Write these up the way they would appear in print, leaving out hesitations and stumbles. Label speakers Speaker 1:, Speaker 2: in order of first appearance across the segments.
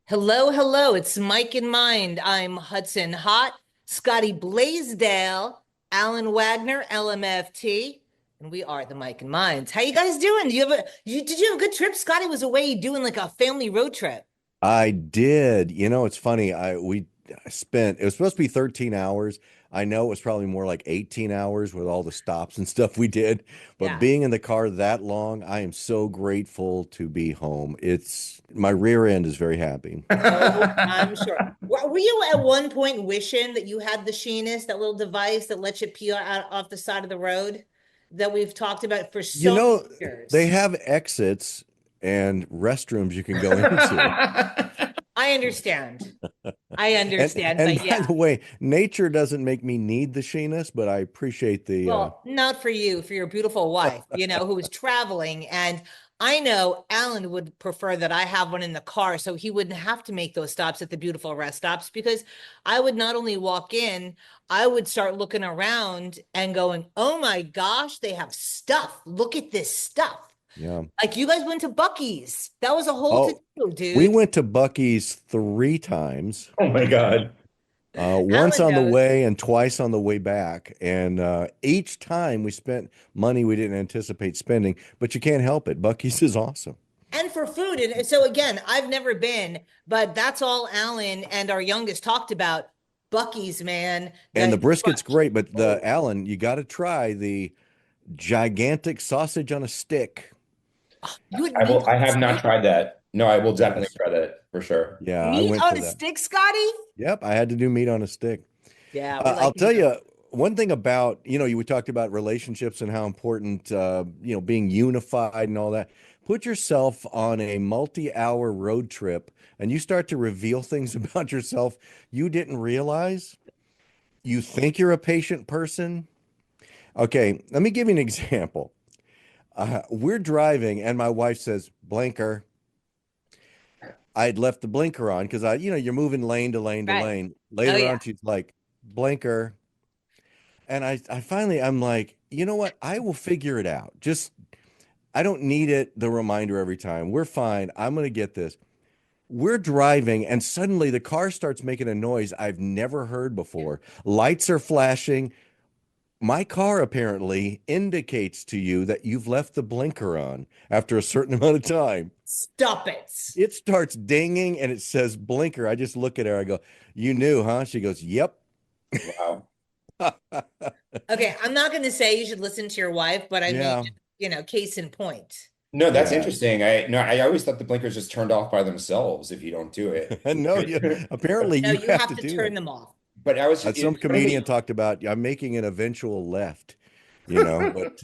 Speaker 1: Hello, hello. It's Mike in Mind. I'm Hudson Hott, Scotty Blaisdell, Alan Wagner, LMFT, and we are the Mike in Minds. How you guys doing? Did you have a good trip? Scotty was away doing like a family road trip.
Speaker 2: I did. It's funny. I spent it was supposed to be 13 hours. I know it was probably more like 18 hours with all the stops and stuff we did. But
Speaker 1: Yeah.
Speaker 2: being in the car that long, I am so grateful to be home. It's my rear end is very happy.
Speaker 1: Oh, I'm sure. Were you at one point wishing that you had the Sheenus, that little device that lets you peel out off the side of the road that we've talked about for
Speaker 2: You
Speaker 1: so many
Speaker 2: know, they
Speaker 1: years?
Speaker 2: have exits and restrooms you can go into.
Speaker 1: I understand. I
Speaker 2: And
Speaker 1: understand,
Speaker 2: and
Speaker 1: but
Speaker 2: by
Speaker 1: yeah.
Speaker 2: the way, nature doesn't make me need the sheeness, but I appreciate the
Speaker 1: Well, not for you, for your beautiful wife, who is traveling. And I know Alan would prefer that I have one in the car so he wouldn't have to make those stops at the beautiful rest stops because I would not only walk in, I would start looking around and going, oh my gosh, they have stuff. Look at this stuff.
Speaker 2: yeah.
Speaker 1: Like you guys went to Bucky's. That was a whole to
Speaker 2: Oh,
Speaker 1: do,
Speaker 2: we
Speaker 1: dude.
Speaker 2: went to Bucky's 3 times,
Speaker 3: Oh my God.
Speaker 2: once
Speaker 1: Alan
Speaker 2: on the
Speaker 1: knows.
Speaker 2: way and twice on the way back. And each time we spent money we didn't anticipate spending, but you can't help it. Bucky's is awesome.
Speaker 1: And for food. And so again, I've never been, but that's all Alan and our youngest talked about. Bucky's, man.
Speaker 2: And the
Speaker 1: The
Speaker 2: brisket's
Speaker 1: crunch.
Speaker 2: great, but the
Speaker 1: Oh,
Speaker 2: Alan, you got to try the gigantic sausage on a stick.
Speaker 1: you had
Speaker 3: I
Speaker 1: meat
Speaker 3: will.
Speaker 1: on
Speaker 3: I
Speaker 1: a
Speaker 3: have not
Speaker 1: stick?
Speaker 3: tried that. No, I will definitely
Speaker 2: Yes.
Speaker 3: try that for sure.
Speaker 2: Yeah, I
Speaker 1: Meat
Speaker 2: went
Speaker 1: on
Speaker 2: for
Speaker 1: a
Speaker 2: that.
Speaker 1: stick, Scotty?
Speaker 2: Yep, I had to do meat on a stick.
Speaker 1: Yeah, we
Speaker 2: I'll
Speaker 1: like
Speaker 2: tell
Speaker 1: meat on.
Speaker 2: you one thing about, we talked about relationships and how important, being unified and all that. Put yourself on a multi-hour road trip and you start to reveal things about yourself you didn't realize. You think you're a patient person. Okay, let me give you an example. We're driving and my wife says, blinker. I had left the blinker on because you're moving lane to lane to
Speaker 1: Right.
Speaker 2: lane.
Speaker 1: Oh,
Speaker 2: Later
Speaker 1: yeah.
Speaker 2: on, she's like, blinker. And I finally, I'm like, you know what? I will figure it out. Just, I don't need the reminder every time. We're fine. I'm going to get this. We're driving, and suddenly the car starts making a noise I've never heard before. Lights are flashing. My car apparently indicates to you that you've left the blinker on after a certain amount of time.
Speaker 1: Stop it.
Speaker 2: It starts dinging and it says blinker. I just look at her. I go, you knew, huh? She goes, yep.
Speaker 3: Wow.
Speaker 1: Okay, I'm not going to say you should listen to your wife, but I mean,
Speaker 2: Yeah.
Speaker 1: case in point.
Speaker 3: No, that's
Speaker 2: Yeah.
Speaker 3: interesting. I always thought the blinkers just turned off by themselves if you don't do it.
Speaker 2: No, apparently
Speaker 1: No,
Speaker 2: you
Speaker 1: you
Speaker 2: have
Speaker 1: have
Speaker 2: to
Speaker 1: to
Speaker 2: do
Speaker 1: turn
Speaker 2: it.
Speaker 1: them off.
Speaker 3: But I was
Speaker 2: Some
Speaker 3: it's funny
Speaker 2: comedian talked about I'm making an eventual left, but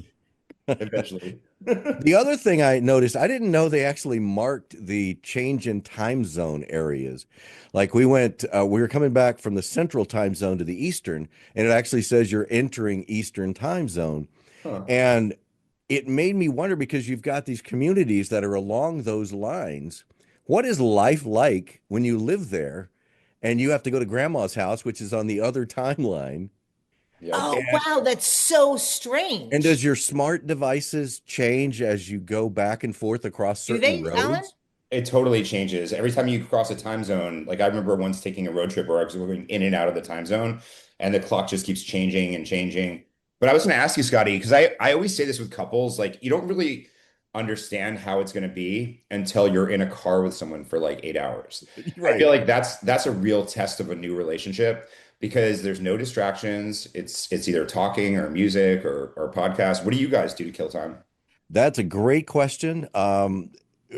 Speaker 3: eventually.
Speaker 2: the other thing I noticed, I didn't know they actually marked the change in time zone areas. Like we were coming back from the central time zone to the eastern, and it actually says you're entering eastern time zone.
Speaker 3: Huh.
Speaker 2: And it made me wonder because you've got these communities that are along those lines. What is life like when you live there and you have to go to grandma's house, which is on the other timeline?
Speaker 3: Yep.
Speaker 1: Oh,
Speaker 2: And
Speaker 1: wow, that's so
Speaker 2: and
Speaker 1: strange.
Speaker 2: does your smart devices change as you go back and forth across
Speaker 1: Do
Speaker 2: certain
Speaker 1: they, Alan?
Speaker 2: roads?
Speaker 3: It totally changes. Every time you cross a time zone, like I remember once taking a road trip where I was going in and out of the time zone, and the clock just keeps changing and changing. But I was going to ask you, Scotty, because I always say this with couples, like you don't really understand how it's going to be until you're in a car with someone for like 8 hours. I feel
Speaker 2: Right.
Speaker 3: like that's a real test of a new relationship because there's no distractions. It's either talking or music or podcast. What do you guys do to kill time?
Speaker 2: That's a great question.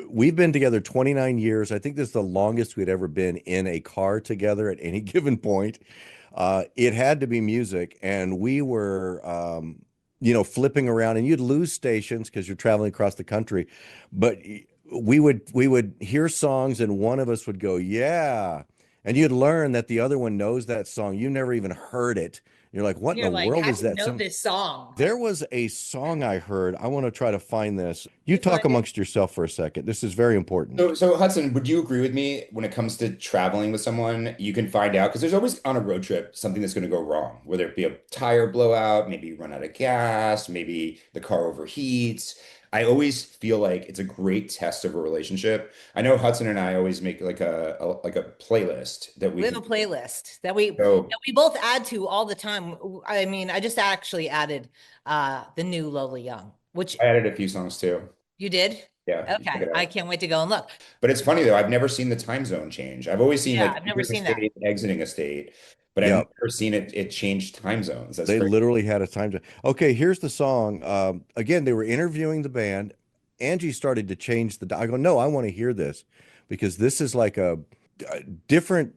Speaker 2: We've been together 29 years. I think this is the longest we'd ever been in a car together at any given point. It had to be music, and we were, flipping around, and you'd lose stations because you're traveling across the country. But we would hear songs, and one of us would go, "Yeah," and you'd learn that the other one knows that song. You never even heard it. You're like, "What
Speaker 1: And
Speaker 2: in the
Speaker 1: you're like,
Speaker 2: world
Speaker 1: how
Speaker 2: is
Speaker 1: do you
Speaker 2: that
Speaker 1: know
Speaker 2: song?"
Speaker 1: this song?
Speaker 2: There was a song I heard. I want to try to find this. You
Speaker 1: You
Speaker 2: talk
Speaker 1: find it?
Speaker 2: amongst yourself for a second. This is very important.
Speaker 3: So Hudson, would you agree with me when it comes to traveling with someone, you can find out because there's always on a road trip something that's going to go wrong, whether it be a tire blowout, maybe you run out of gas, maybe the car overheats. I always feel like it's a great test of a relationship. I know Hudson and I always make like a playlist that we
Speaker 1: We have
Speaker 3: can
Speaker 1: a playlist that we
Speaker 3: go.
Speaker 1: both add to all the time. I mean, I just actually added the new Lola Young, which
Speaker 3: I added a few songs too.
Speaker 1: you did.
Speaker 3: Yeah, you check
Speaker 1: Okay,
Speaker 3: it
Speaker 1: I
Speaker 3: out.
Speaker 1: can't wait to go and look.
Speaker 3: But it's funny though, I've never seen the time zone change. I've always seen
Speaker 1: Yeah,
Speaker 3: like
Speaker 1: I've never
Speaker 3: entering a
Speaker 1: seen that.
Speaker 3: state, exiting a state, but I've
Speaker 2: Yeah,
Speaker 3: never seen it change time zones. That's
Speaker 2: they
Speaker 3: great.
Speaker 2: literally had a time to. Okay, here's the song. Again, they were interviewing the band. Angie started to change the. I go, no, I want to hear this because this is like a different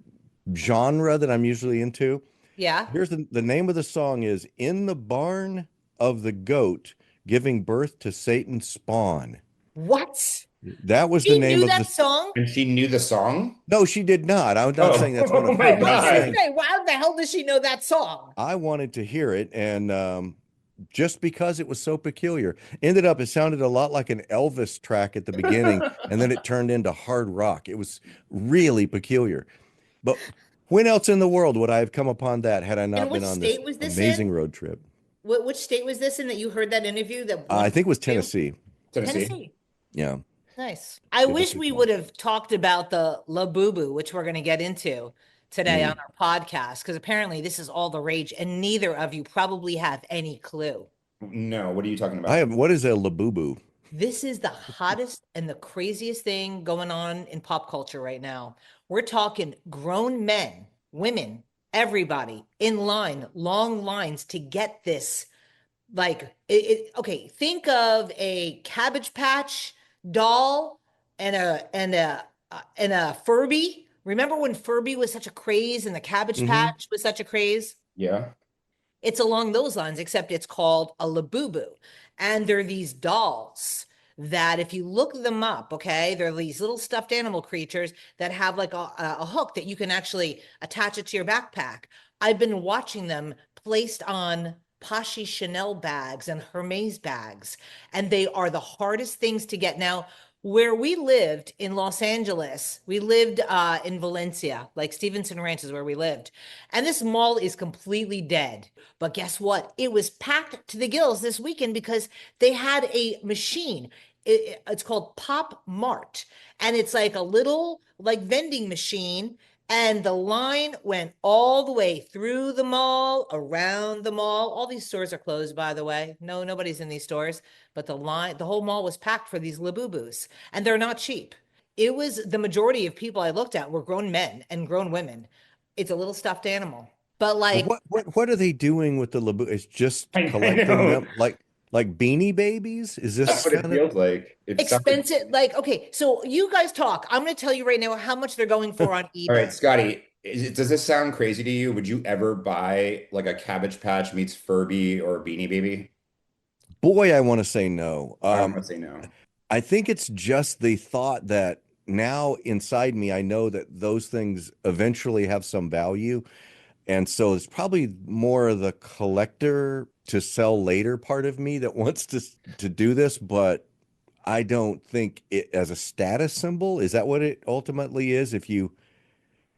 Speaker 2: genre that I'm usually into.
Speaker 1: Yeah.
Speaker 2: Here's the name of the song is "In the Barn of the Goat, Giving Birth to Satan's Spawn."
Speaker 1: What?
Speaker 2: That was the
Speaker 1: She
Speaker 2: name
Speaker 1: knew
Speaker 2: of
Speaker 1: that
Speaker 2: the.
Speaker 1: song?
Speaker 3: And she knew the song?
Speaker 2: No, she did not. I'm not
Speaker 3: Oh,
Speaker 2: saying that's one
Speaker 3: oh
Speaker 2: of
Speaker 3: my
Speaker 1: Oh,
Speaker 2: hers.
Speaker 1: I
Speaker 2: I'm
Speaker 1: was gonna
Speaker 3: God.
Speaker 2: saying
Speaker 1: say, why the hell does she know that song?
Speaker 2: I wanted to hear it, and just because it was so peculiar, ended up it sounded a lot like an Elvis track at the beginning, and then it turned into hard rock. It was really peculiar. But when else in the world would I have come upon that had I
Speaker 1: And
Speaker 2: not
Speaker 1: which
Speaker 2: been on this
Speaker 1: state was this
Speaker 2: amazing
Speaker 1: in?
Speaker 2: road trip?
Speaker 1: Which state was this in that you heard that interview that
Speaker 2: I
Speaker 1: one
Speaker 2: think it was
Speaker 1: to?
Speaker 2: Tennessee.
Speaker 3: Tennessee.
Speaker 1: Tennessee.
Speaker 2: Yeah,
Speaker 1: Nice. I
Speaker 2: give us
Speaker 1: wish
Speaker 2: a
Speaker 1: we
Speaker 2: call.
Speaker 1: would have talked about the La Boo Boo, which we're going to get into today on
Speaker 2: Mm.
Speaker 1: our podcast, because apparently this is all the rage, and neither of you probably have any clue.
Speaker 3: No, what are you talking
Speaker 2: I
Speaker 3: about?
Speaker 2: have what is a labubu?
Speaker 1: This is the hottest and the craziest thing going on in pop culture right now. We're talking grown men, women, everybody in line, long lines to get this. Like okay, think of a Cabbage Patch doll and a Furby. Remember when Furby was such a craze and the Cabbage
Speaker 2: Hmm.
Speaker 1: Patch was such a craze?
Speaker 3: Yeah.
Speaker 1: It's along those lines, except it's called a Labubu. And they're these dolls that if you look them up, okay, they're these little stuffed animal creatures that have like a hook that you can actually attach it to your backpack. I've been watching them placed on Poshy Chanel bags and Hermes bags, and they are the hardest things to get. Now, where we lived in Los Angeles, we lived in Valencia, like Stevenson Ranch is where we lived. And this mall is completely dead. But guess what? It was packed to the gills this weekend because they had a machine. It's called Pop Mart, and it's like a little like vending machine. And the line went all the way through the mall, around the mall. All these stores are closed, by the way. No, nobody's in these stores, but the whole mall was packed for these Labubus, and they're not cheap. It was the majority of people I looked at were grown men and grown women. It's a little stuffed animal. But
Speaker 2: But
Speaker 1: like
Speaker 2: what are they doing with the labu? It's just
Speaker 3: I
Speaker 2: collecting
Speaker 3: know.
Speaker 2: them like Beanie Babies? Is
Speaker 3: That's
Speaker 2: this
Speaker 3: what it
Speaker 2: kind of
Speaker 3: feels like. It sounds
Speaker 1: expensive, like, okay, so you guys talk. I'm going to tell you right now how much they're going for on
Speaker 3: all right,
Speaker 1: eBay.
Speaker 3: Scotty. Does this sound crazy to you? Would you ever buy like a Cabbage Patch meets Furby or Beanie Baby?
Speaker 2: boy, I want to say no.
Speaker 3: I don't want to say no.
Speaker 2: I think it's just the thought that now inside me, I know that those things eventually have some value. And so it's probably more of the collector to sell later part of me that wants to do this, but I don't think it as a status symbol. Is that what it ultimately is? If you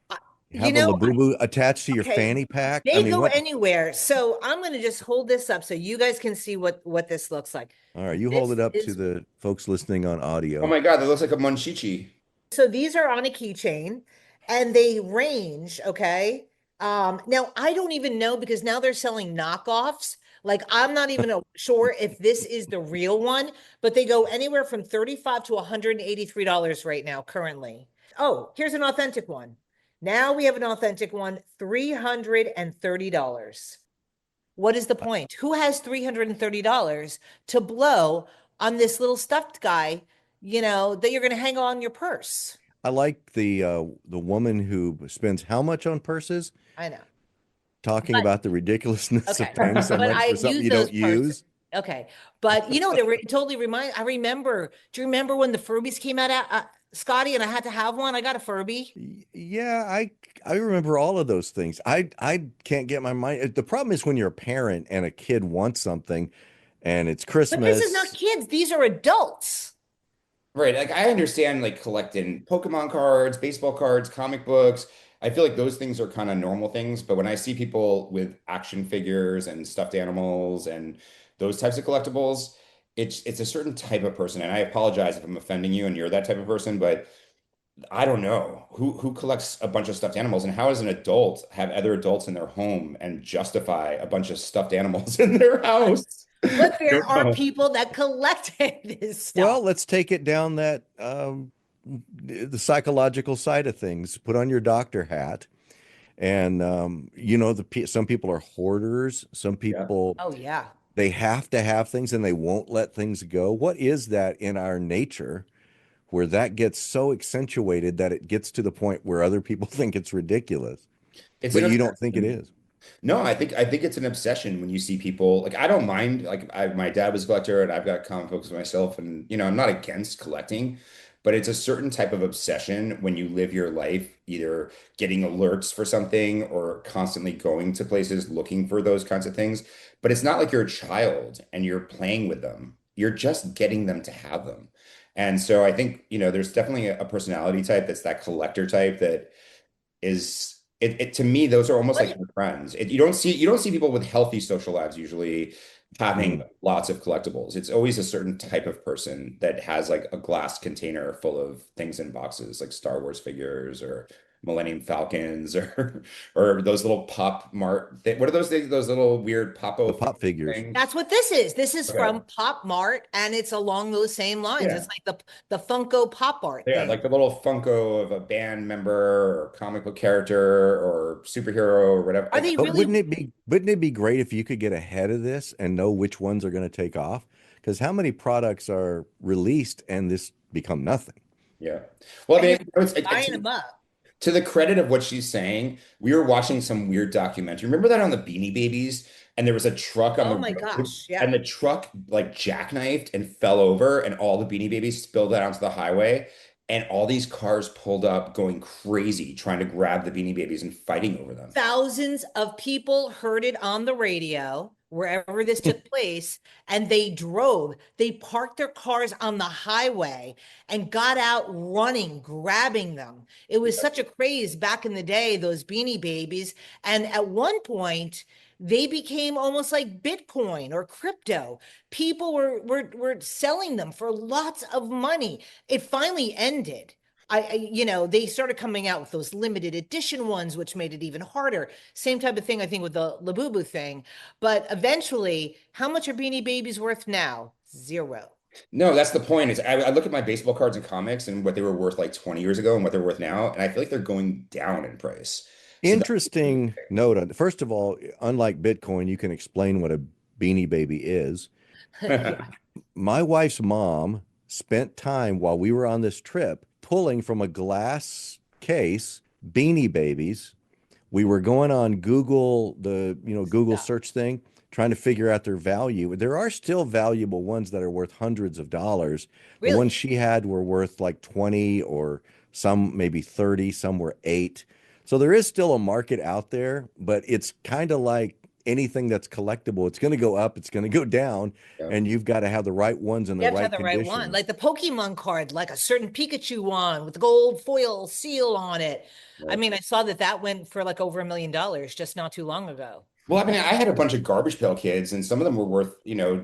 Speaker 1: Uh, You
Speaker 2: have a
Speaker 1: know,
Speaker 2: Labubu attached to your
Speaker 1: okay,
Speaker 2: fanny pack, I
Speaker 1: they
Speaker 2: mean,
Speaker 1: go
Speaker 2: what?
Speaker 1: anywhere. So I'm going to just hold this up so you guys can see what this looks like.
Speaker 2: All right, you hold
Speaker 1: This
Speaker 2: it up to
Speaker 1: is
Speaker 2: the folks listening on
Speaker 3: Oh
Speaker 2: audio.
Speaker 3: my God, that looks like a Munchichi.
Speaker 1: So these are on a keychain and they range, okay? Now I don't even know because now they're selling knockoffs. Like I'm not even sure if this is the real one, but they go anywhere from 35 to $183 right now currently. Oh, here's an authentic one. Now we have an authentic one, $330. What is the point? Who has $330 to blow on this little stuffed guy, that you're going to hang on your purse?
Speaker 2: I like the woman who spends how much on purses,
Speaker 1: I know.
Speaker 2: talking
Speaker 1: But
Speaker 2: about the ridiculousness of
Speaker 1: okay.
Speaker 2: paying so
Speaker 1: But
Speaker 2: much
Speaker 1: I
Speaker 2: for something
Speaker 1: use
Speaker 2: you
Speaker 1: those
Speaker 2: don't
Speaker 1: purses.
Speaker 2: use.
Speaker 1: Okay. But totally I remember, do you remember when the Furbies came out, Scotty, and I had to have one? I got a Furby.
Speaker 2: Yeah, I remember all of those things. I can't get my mind. The problem is when you're a parent and a kid wants something and it's
Speaker 1: But this is not
Speaker 2: Christmas.
Speaker 1: kids. These are adults.
Speaker 3: Right. Like I understand like collecting Pokemon cards, baseball cards, comic books. I feel like those things are kind of normal things, but when I see people with action figures and stuffed animals and those types of collectibles, it's a certain type of person, and I apologize if I'm offending you and you're that type of person, but I don't know who collects a bunch of stuffed animals, and how as an adult have other adults in their home and justify a bunch of stuffed animals in their house.
Speaker 1: But
Speaker 3: I
Speaker 1: there
Speaker 3: don't
Speaker 1: are
Speaker 3: know.
Speaker 1: people that collected this stuff.
Speaker 2: Well, let's take it down that the psychological side of things. Put on your doctor hat, and some people are hoarders. Some
Speaker 3: Yeah.
Speaker 2: people
Speaker 1: Oh yeah.
Speaker 2: they have to have things and they won't let things go. What is that in our nature where that gets so accentuated that it gets to the point where other people think it's ridiculous,
Speaker 3: It's
Speaker 2: but
Speaker 3: an
Speaker 2: you don't think it
Speaker 3: obsession.
Speaker 2: is?
Speaker 3: No, I think it's an obsession when you see people like I don't mind my dad was a collector and I've got comic books myself and I'm not against collecting, but it's a certain type of obsession when you live your life either getting alerts for something or constantly going to places looking for those kinds of things. But it's not like you're a child and you're playing with them. You're just getting them to have them. And so I think, there's definitely a personality type that's that collector type that is it to me those are almost like
Speaker 1: What
Speaker 3: your friends. You don't see people with healthy social lives usually having
Speaker 2: Mm.
Speaker 3: lots of collectibles. It's always a certain type of person that has like a glass container full of things in boxes like Star Wars figures or Millennium Falcons or or those little pop mart what are those things, those little weird
Speaker 2: The
Speaker 3: popo
Speaker 2: pop figures.
Speaker 3: things?
Speaker 1: That's what this is. This is
Speaker 3: Okay.
Speaker 1: from Pop Mart, and it's along those same lines.
Speaker 3: Yeah.
Speaker 1: It's like the Funko Pop Art
Speaker 3: Yeah,
Speaker 1: thing.
Speaker 3: like the little Funko of a band member or comic book character or superhero or whatever.
Speaker 1: Are they
Speaker 2: But
Speaker 1: really?
Speaker 2: wouldn't it be great if you could get ahead of this and know which ones are going to take off? Because how many products are released and this become nothing?
Speaker 3: Yeah. Well, I
Speaker 1: And
Speaker 3: mean,
Speaker 1: you're buying them up.
Speaker 3: to the credit of what she's saying, we were watching some weird documentary. Remember that on the Beanie Babies? And there was a truck on
Speaker 1: Oh
Speaker 3: the
Speaker 1: my
Speaker 3: road,
Speaker 1: gosh. Yeah.
Speaker 3: and the truck like jackknifed and fell over, and all the Beanie Babies spilled out onto the highway. And all these cars pulled up going crazy, trying to grab the Beanie Babies and fighting over them.
Speaker 1: Thousands of people heard it on the radio wherever this took place, and they parked their cars on the highway and got out running, grabbing them. It was
Speaker 3: Yeah.
Speaker 1: such a craze back in the day, those Beanie Babies. And at one point, they became almost like Bitcoin or crypto. People were selling them for lots of money. It finally ended. They started coming out with those limited edition ones, which made it even harder. Same type of thing, I think, with the Labubu thing. But eventually, how much are Beanie Babies worth now? Zero.
Speaker 3: No, that's the point. Is I look at my baseball cards and comics and what they were worth like 20 years ago and what they're worth now, and I feel like they're going down in price. So that's
Speaker 2: Interesting note on, first of all, unlike Bitcoin, you can explain what a Beanie Baby is.
Speaker 1: Yeah.
Speaker 2: My wife's mom spent time while we were on this trip pulling from a glass case Beanie Babies. We were going on Google, Google
Speaker 1: Stuff.
Speaker 2: search thing, trying to figure out their value. There are still valuable ones that are worth hundreds of dollars. The ones
Speaker 1: Really?
Speaker 2: she had were worth like 20 or some maybe 30, some were 8. So there is still a market out there, but it's kind of like anything that's collectible. It's going to go up, it's going to go down,
Speaker 3: yeah,
Speaker 2: and you've got to have the right ones in
Speaker 1: You
Speaker 2: the
Speaker 1: have to have
Speaker 2: right
Speaker 1: the right one,
Speaker 2: condition.
Speaker 1: like the Pokemon card, like a certain Pikachu one with the gold foil seal on it. I
Speaker 3: right.
Speaker 1: mean, I saw that went for like over $1 million just not too long ago.
Speaker 3: Well, I mean, I had a bunch of garbage pail kids, and some of them were worth,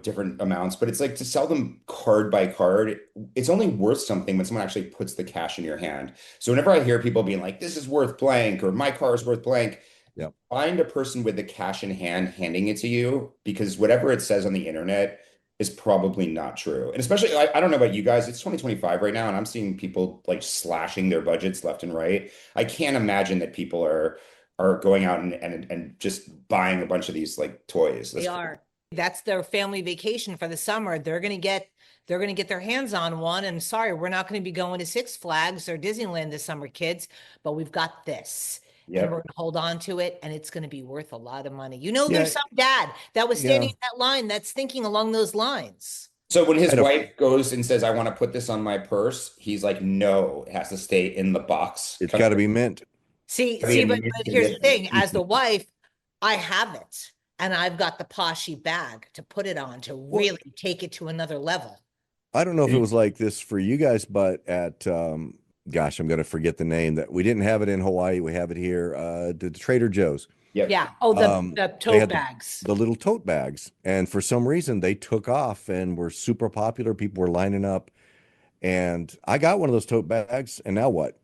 Speaker 3: different amounts, but it's like to sell them card by card, it's only worth something when someone actually puts the cash in your hand. So whenever I hear people being like, this is worth blank, or my car is worth blank,
Speaker 2: Yep.
Speaker 3: find a person with the cash in hand handing it to you because whatever it says on the internet is probably not true. And especially, I don't know about you guys, it's 2025 right now, and I'm seeing people like slashing their budgets left and right. I can't imagine that people are going out and just buying a bunch of these like toys.
Speaker 1: They
Speaker 3: That's crazy.
Speaker 1: are. That's their family vacation for the summer. They're gonna get their hands on one. And sorry, we're not going to be going to Six Flags or Disneyland this summer, kids, but we've got this. And we're
Speaker 3: Yep.
Speaker 1: gonna hold on to it, and it's gonna be worth a lot of money. There's
Speaker 2: Yeah,
Speaker 1: some dad that was standing
Speaker 2: yeah.
Speaker 1: in that line that's thinking along those lines.
Speaker 3: So when
Speaker 2: I
Speaker 3: his
Speaker 2: had a
Speaker 3: wife goes and says, I want to put this on my purse, he's like, no, it has to stay in the box.
Speaker 2: It's got to be mint.
Speaker 1: But here's the thing, as the wife, I have it, and I've got the poshy bag to put it on to
Speaker 2: Well,
Speaker 1: really take it to another level.
Speaker 2: I don't know if it was like this for you guys, but at gosh, I'm going to forget the name that we didn't have it in Hawaii. We have it here. The Trader Joe's.
Speaker 3: Yep.
Speaker 1: Yeah. Oh, the
Speaker 2: They
Speaker 1: tote
Speaker 2: had
Speaker 1: bags.
Speaker 2: the little tote bags, and for some reason they took off and were super popular. People were lining up, and I got one of those tote bags, and now what?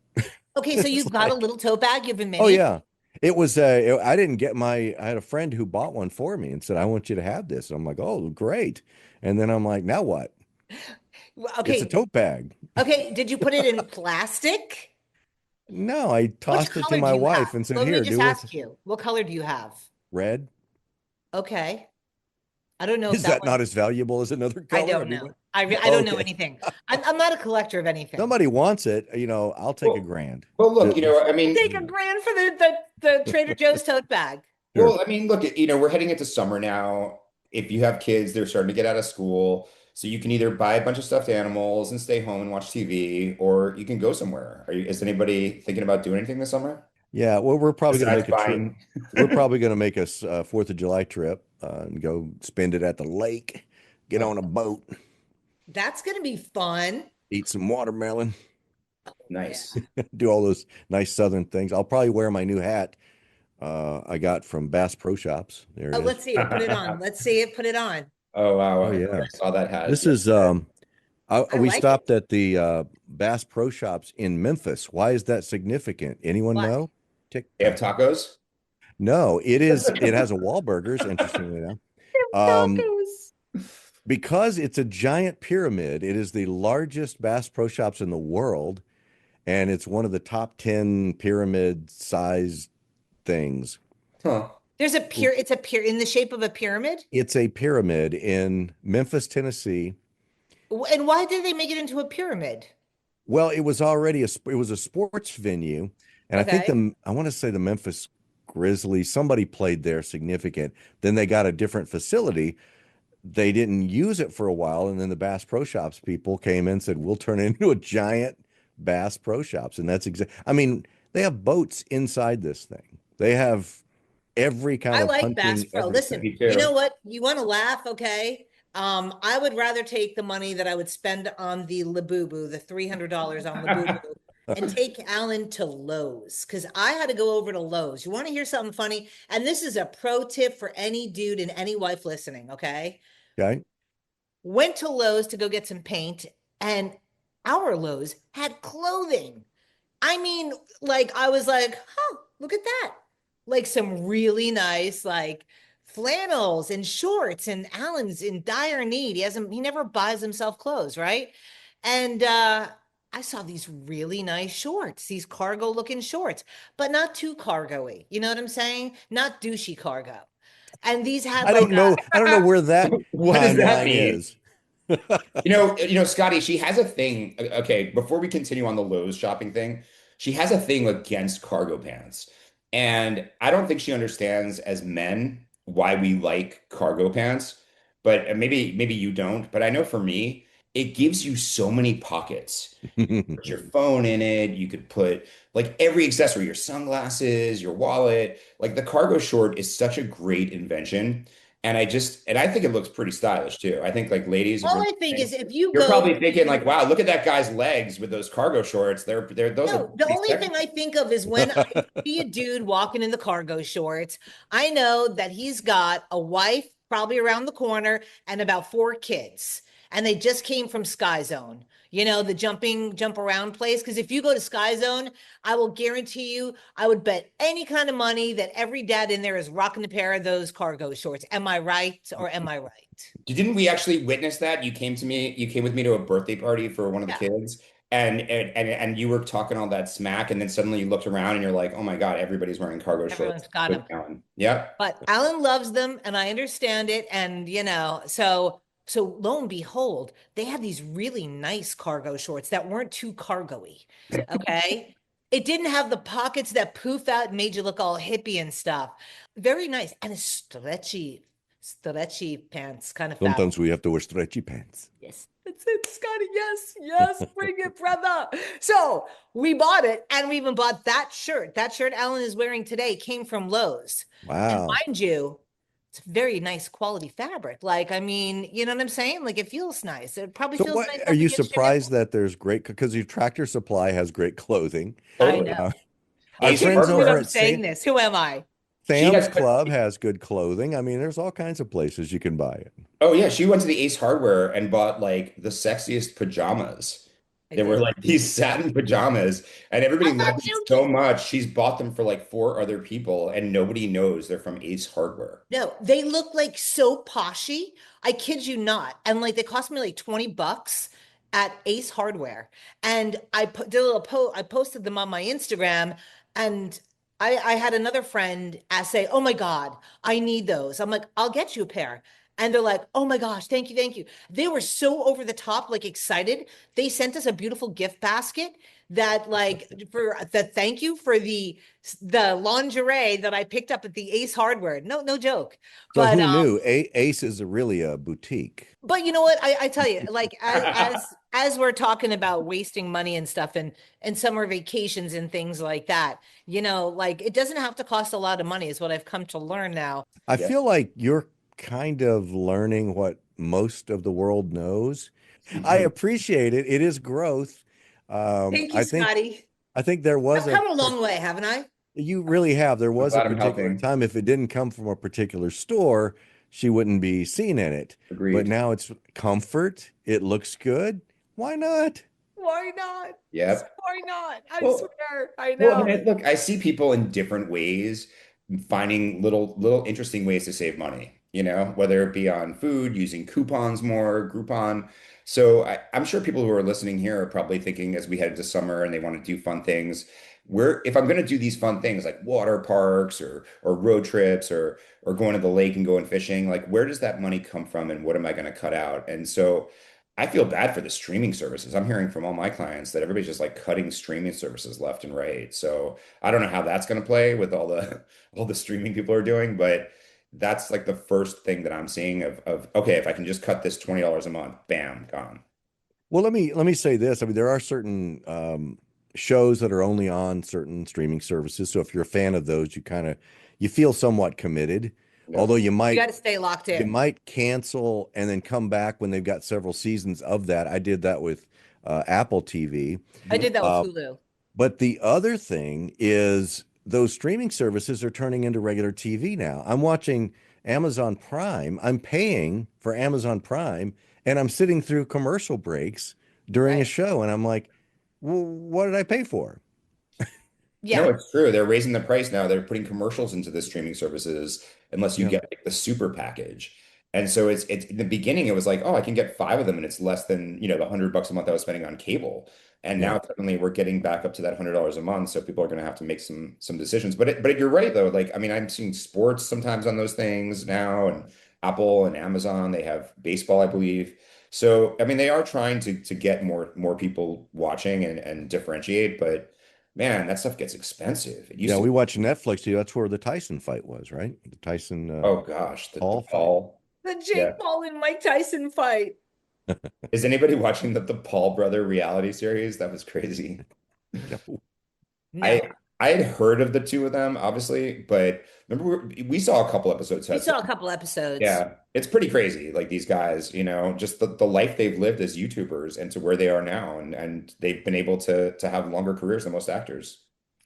Speaker 1: Okay, so
Speaker 2: It's
Speaker 1: you've got a
Speaker 2: like,
Speaker 1: little tote bag. You have a
Speaker 2: oh
Speaker 1: mini.
Speaker 2: yeah. I didn't get I had a friend who bought one for me and said, I want you to have this. I'm like, oh, great. And then I'm like, now what? It's a
Speaker 1: Okay.
Speaker 2: tote bag.
Speaker 1: Okay. Did you put it in plastic?
Speaker 2: No, I
Speaker 1: Which
Speaker 2: tossed it to
Speaker 1: color do
Speaker 2: my
Speaker 1: you have?
Speaker 2: wife and said,
Speaker 1: Let me
Speaker 2: here,
Speaker 1: just
Speaker 2: do with
Speaker 1: ask you, what color do you have?
Speaker 2: red.
Speaker 1: Okay. I don't know if
Speaker 2: Is
Speaker 1: that
Speaker 2: that
Speaker 1: one,
Speaker 2: not as valuable as another
Speaker 1: I
Speaker 2: color? I
Speaker 1: don't
Speaker 2: mean,
Speaker 1: know. I don't know
Speaker 2: okay.
Speaker 1: anything. I'm not a collector of anything.
Speaker 2: Somebody wants it, I'll take a
Speaker 3: Well,
Speaker 2: grand.
Speaker 3: well, look,
Speaker 2: Just,
Speaker 3: I
Speaker 1: I'll
Speaker 3: mean,
Speaker 1: take a grand for the Trader Joe's tote bag.
Speaker 2: sure.
Speaker 3: look, we're heading into summer now. If you have kids, they're starting to get out of school. So you can either buy a bunch of stuffed animals and stay home and watch TV, or you can go somewhere. Is anybody thinking about doing anything this summer
Speaker 2: Yeah, well, we're probably going to
Speaker 3: besides
Speaker 2: make a trip.
Speaker 3: buying?
Speaker 2: We're probably going to make a 4th of July trip and go spend it at the lake, get
Speaker 3: Oh,
Speaker 2: on a boat,
Speaker 1: That's gonna be fun.
Speaker 2: eat some watermelon,
Speaker 1: Yeah.
Speaker 3: nice.
Speaker 2: do all those nice southern things. I'll probably wear my new hat I got from Bass Pro Shops. There
Speaker 1: Oh,
Speaker 2: it is.
Speaker 1: let's see it. Put it on. Let's see it. Put it on.
Speaker 3: Oh wow,
Speaker 2: Oh
Speaker 3: I
Speaker 2: yeah.
Speaker 3: saw that hat.
Speaker 2: This
Speaker 3: Yeah.
Speaker 2: is
Speaker 1: I
Speaker 2: we
Speaker 1: like it.
Speaker 2: stopped at the Bass Pro Shops in Memphis. Why is that significant? Anyone
Speaker 1: Why?
Speaker 2: know?
Speaker 3: They have
Speaker 2: TikTok.
Speaker 3: tacos.
Speaker 2: No, it has a Wahlburgers, interestingly enough. Um,
Speaker 1: Tacos.
Speaker 2: because it's a giant pyramid, it is the largest Bass Pro Shops in the world, and it's one of the top 10 pyramid size things.
Speaker 3: Huh.
Speaker 1: There's a pier. It's a pier in the shape of a pyramid.
Speaker 2: It's a pyramid in Memphis, Tennessee.
Speaker 1: And why did they make it into a pyramid?
Speaker 2: Well, it was already it was a sports venue, and
Speaker 1: Okay.
Speaker 2: I want to say the Memphis Grizzlies, somebody played there significant. Then they got a different facility. They didn't use it for a while, and then the Bass Pro Shops people came in and said, "We'll turn it into a giant Bass Pro Shops." And that's exactly, I mean, they have boats inside this thing. They have every kind
Speaker 1: I
Speaker 2: of
Speaker 1: like Bass
Speaker 2: hunting
Speaker 1: Pro. Listen,
Speaker 2: everything.
Speaker 3: Me
Speaker 1: you know
Speaker 3: too.
Speaker 1: what? You want to laugh, okay? I would rather take the money that I would spend on the Labubu, the $300 on Labubu, and take Alan to Lowe's because I had to go over to Lowe's. You want to hear something funny? And this is a pro tip for any dude and any wife listening, okay?
Speaker 2: Okay.
Speaker 1: Went to Lowe's to go get some paint, and our Lowe's had clothing. I mean, like I was like, huh, look at that. Like some really nice like flannels and shorts, and Alan's in dire need. He never buys himself clothes, right? And I saw these really nice shorts, these cargo looking shorts, but not too cargo-y. You know what I'm saying? Not douchey cargo. And these had
Speaker 2: I
Speaker 1: like
Speaker 2: don't know. I don't know where that
Speaker 3: What does that
Speaker 2: timeline
Speaker 3: mean?
Speaker 2: is.
Speaker 3: Scotty, she has a thing. Okay, before we continue on the Lowe's shopping thing, she has a thing against cargo pants. And I don't think she understands as men why we like cargo pants, but maybe you don't, but I know for me, it gives you so many pockets. Put your phone in it, you could put like every accessory, your sunglasses, your wallet. Like the cargo short is such a great invention. And I think it looks pretty stylish too. I think like ladies, if
Speaker 1: all
Speaker 3: you're
Speaker 1: I think
Speaker 3: listening,
Speaker 1: is if you
Speaker 3: you're
Speaker 1: go
Speaker 3: probably thinking like, wow, look at that guy's legs with those cargo shorts. Those are
Speaker 1: no, the
Speaker 3: pretty
Speaker 1: only
Speaker 3: sexy.
Speaker 1: thing I think of is when I see a dude walking in the cargo shorts, I know that he's got a wife probably around the corner and about 4 kids. And they just came from Sky Zone, the jump around place. Because if you go to Sky Zone, I will guarantee you, I would bet any kind of money that every dad in there is rocking a pair of those cargo shorts. Am I right or am I right?
Speaker 3: Didn't we actually witness that? You came with me to a birthday party for one of the
Speaker 1: Yeah,
Speaker 3: kids, and you were talking all that smack, and then suddenly you looked around and you're like, oh my God, everybody's wearing cargo shorts.
Speaker 1: everyone's got
Speaker 3: With
Speaker 1: them.
Speaker 3: Alan. Yep.
Speaker 1: But Alan loves them and I understand it. And so lo and behold, they had these really nice cargo shorts that weren't too cargo-y. Okay. It didn't have the pockets that poof out and made you look all hippie and stuff. Very nice. And it's stretchy pants, kind of fabric.
Speaker 2: Sometimes we have to wear stretchy pants.
Speaker 1: Yes, that's it, Scotty. Yes, yes, bring it, brother. So we bought it, and we even bought that shirt. That shirt Alan is wearing today came from Lowe's. And
Speaker 2: Wow.
Speaker 1: mind you, it's very nice quality fabric. Like, I mean, you know what I'm saying? Like, it feels nice. It probably
Speaker 2: So
Speaker 1: feels
Speaker 2: what
Speaker 1: nice
Speaker 2: are
Speaker 1: up
Speaker 2: you
Speaker 1: against your
Speaker 2: surprised
Speaker 1: nipple.
Speaker 2: that there's great because your Tractor Supply has great clothing?
Speaker 1: I
Speaker 3: Totally.
Speaker 1: know.
Speaker 2: Uh, our
Speaker 1: I
Speaker 3: Ace
Speaker 1: can't
Speaker 2: friends
Speaker 1: believe
Speaker 2: over
Speaker 3: Hardware.
Speaker 1: I'm
Speaker 2: at
Speaker 1: saying
Speaker 2: St.
Speaker 1: this. Who am I?
Speaker 3: She
Speaker 2: Sam's
Speaker 3: has,
Speaker 2: Club has good clothing. I mean, there's all kinds of places you can buy it.
Speaker 3: oh yeah, she went to the Ace Hardware and bought like the sexiest pajamas.
Speaker 1: I
Speaker 3: They were
Speaker 1: did.
Speaker 3: like these satin pajamas, and everybody
Speaker 1: I'm not
Speaker 3: loved them so
Speaker 1: joking.
Speaker 3: much. She's bought them for like four other people, and nobody knows they're from Ace Hardware.
Speaker 1: No, they look like so poshy. I kid you not. And like they cost me like 20 bucks at Ace Hardware. And did a little I posted them on my Instagram and I had another friend say, "Oh my God, I need those." I'm like, "I'll get you a pair." And they're like, "Oh my gosh, thank you, thank you." They were so over the top, like excited. They sent us a beautiful gift basket that like for the thank you for the lingerie that I picked up at the Ace Hardware. No, no joke.
Speaker 2: So
Speaker 1: But
Speaker 2: who knew? Ace is really a boutique.
Speaker 1: but you know what? I tell you, like as we're talking about wasting money and stuff and summer vacations and things like that, like it doesn't have to cost a lot of money, is what I've come to learn now.
Speaker 2: I
Speaker 3: Yeah.
Speaker 2: feel like you're kind of learning what most of the world knows. I appreciate it. It is growth. Um,
Speaker 1: Thank you,
Speaker 2: I think
Speaker 1: Scotty.
Speaker 2: I think there
Speaker 1: I've
Speaker 2: was
Speaker 1: come a long way, haven't I?
Speaker 2: you really have. There
Speaker 3: I'm
Speaker 2: was a
Speaker 3: glad I'm
Speaker 2: particular
Speaker 3: helping.
Speaker 2: time if it didn't come from a particular store, she wouldn't be seen in it. But
Speaker 3: Agreed.
Speaker 2: now it's comfort. It looks good. Why not?
Speaker 1: Why not?
Speaker 3: Yep.
Speaker 1: Why not? I
Speaker 3: Well,
Speaker 1: swear. I
Speaker 3: Well,
Speaker 1: know.
Speaker 3: look, I see people in different ways finding little interesting ways to save money, whether it be on food, using coupons more, Groupon. So I'm sure people who are listening here are probably thinking as we head into summer and they want to do fun things. If I'm going to do these fun things like water parks or road trips or going to the lake and going fishing, like where does that money come from and what am I going to cut out? And so I feel bad for the streaming services. I'm hearing from all my clients that everybody's just like cutting streaming services left and right. So I don't know how that's going to play with all the all the streaming people are doing, but that's like the first thing that I'm seeing of okay, if I can just cut this $20 a month, bam, gone.
Speaker 2: Well, let me say this. I mean, there are certain shows that are only on certain streaming services. So if you're a fan of those, you feel somewhat committed.
Speaker 3: Yeah.
Speaker 2: Although
Speaker 1: You got to stay locked
Speaker 2: you
Speaker 1: in.
Speaker 2: might cancel and then come back when they've got several seasons of that. I did that with Apple TV.
Speaker 1: I
Speaker 3: Mhm.
Speaker 1: did that with
Speaker 2: Uh,
Speaker 1: Hulu.
Speaker 2: but the other thing is those streaming services are turning into regular TV now. I'm watching Amazon Prime. I'm paying for Amazon Prime and I'm sitting through commercial breaks during a
Speaker 1: Right.
Speaker 2: show and I'm like, well, what did I pay for?
Speaker 3: No,
Speaker 1: Yeah.
Speaker 3: it's true. They're raising the price now. They're putting commercials into the streaming services unless you
Speaker 2: Yeah.
Speaker 3: get like the super package. And so it's in the beginning, it was like, oh, I can get five of them and it's less than, the $100 a month I was spending on cable. And
Speaker 2: Yeah.
Speaker 3: now suddenly we're getting back up to that $100 a month. So people are going to have to make some decisions. But you're right though. Like, I mean, I'm seeing sports sometimes on those things now, and Apple and Amazon, they have baseball, I believe. So I mean, they are trying to get more people watching and differentiate, but man, that stuff gets expensive. It used
Speaker 2: Yeah,
Speaker 3: to
Speaker 2: we
Speaker 3: be,
Speaker 2: watched Netflix too. That's where the Tyson fight was, right? The Tyson
Speaker 3: oh gosh, the
Speaker 2: Paul fight.
Speaker 3: Paul.
Speaker 1: The
Speaker 3: Yeah.
Speaker 1: Jake Paul and Mike Tyson fight.
Speaker 3: Is anybody watching the Paul brother reality series? That was crazy.
Speaker 2: No.
Speaker 3: I
Speaker 1: No.
Speaker 3: I had heard of the two of them, obviously, but remember we saw a couple episodes.
Speaker 1: We
Speaker 3: Hudson.
Speaker 1: saw a couple episodes.
Speaker 3: Yeah, it's pretty crazy. Like these guys, just the life they've lived as YouTubers and to where they are now, and they've been able to have longer careers than most actors.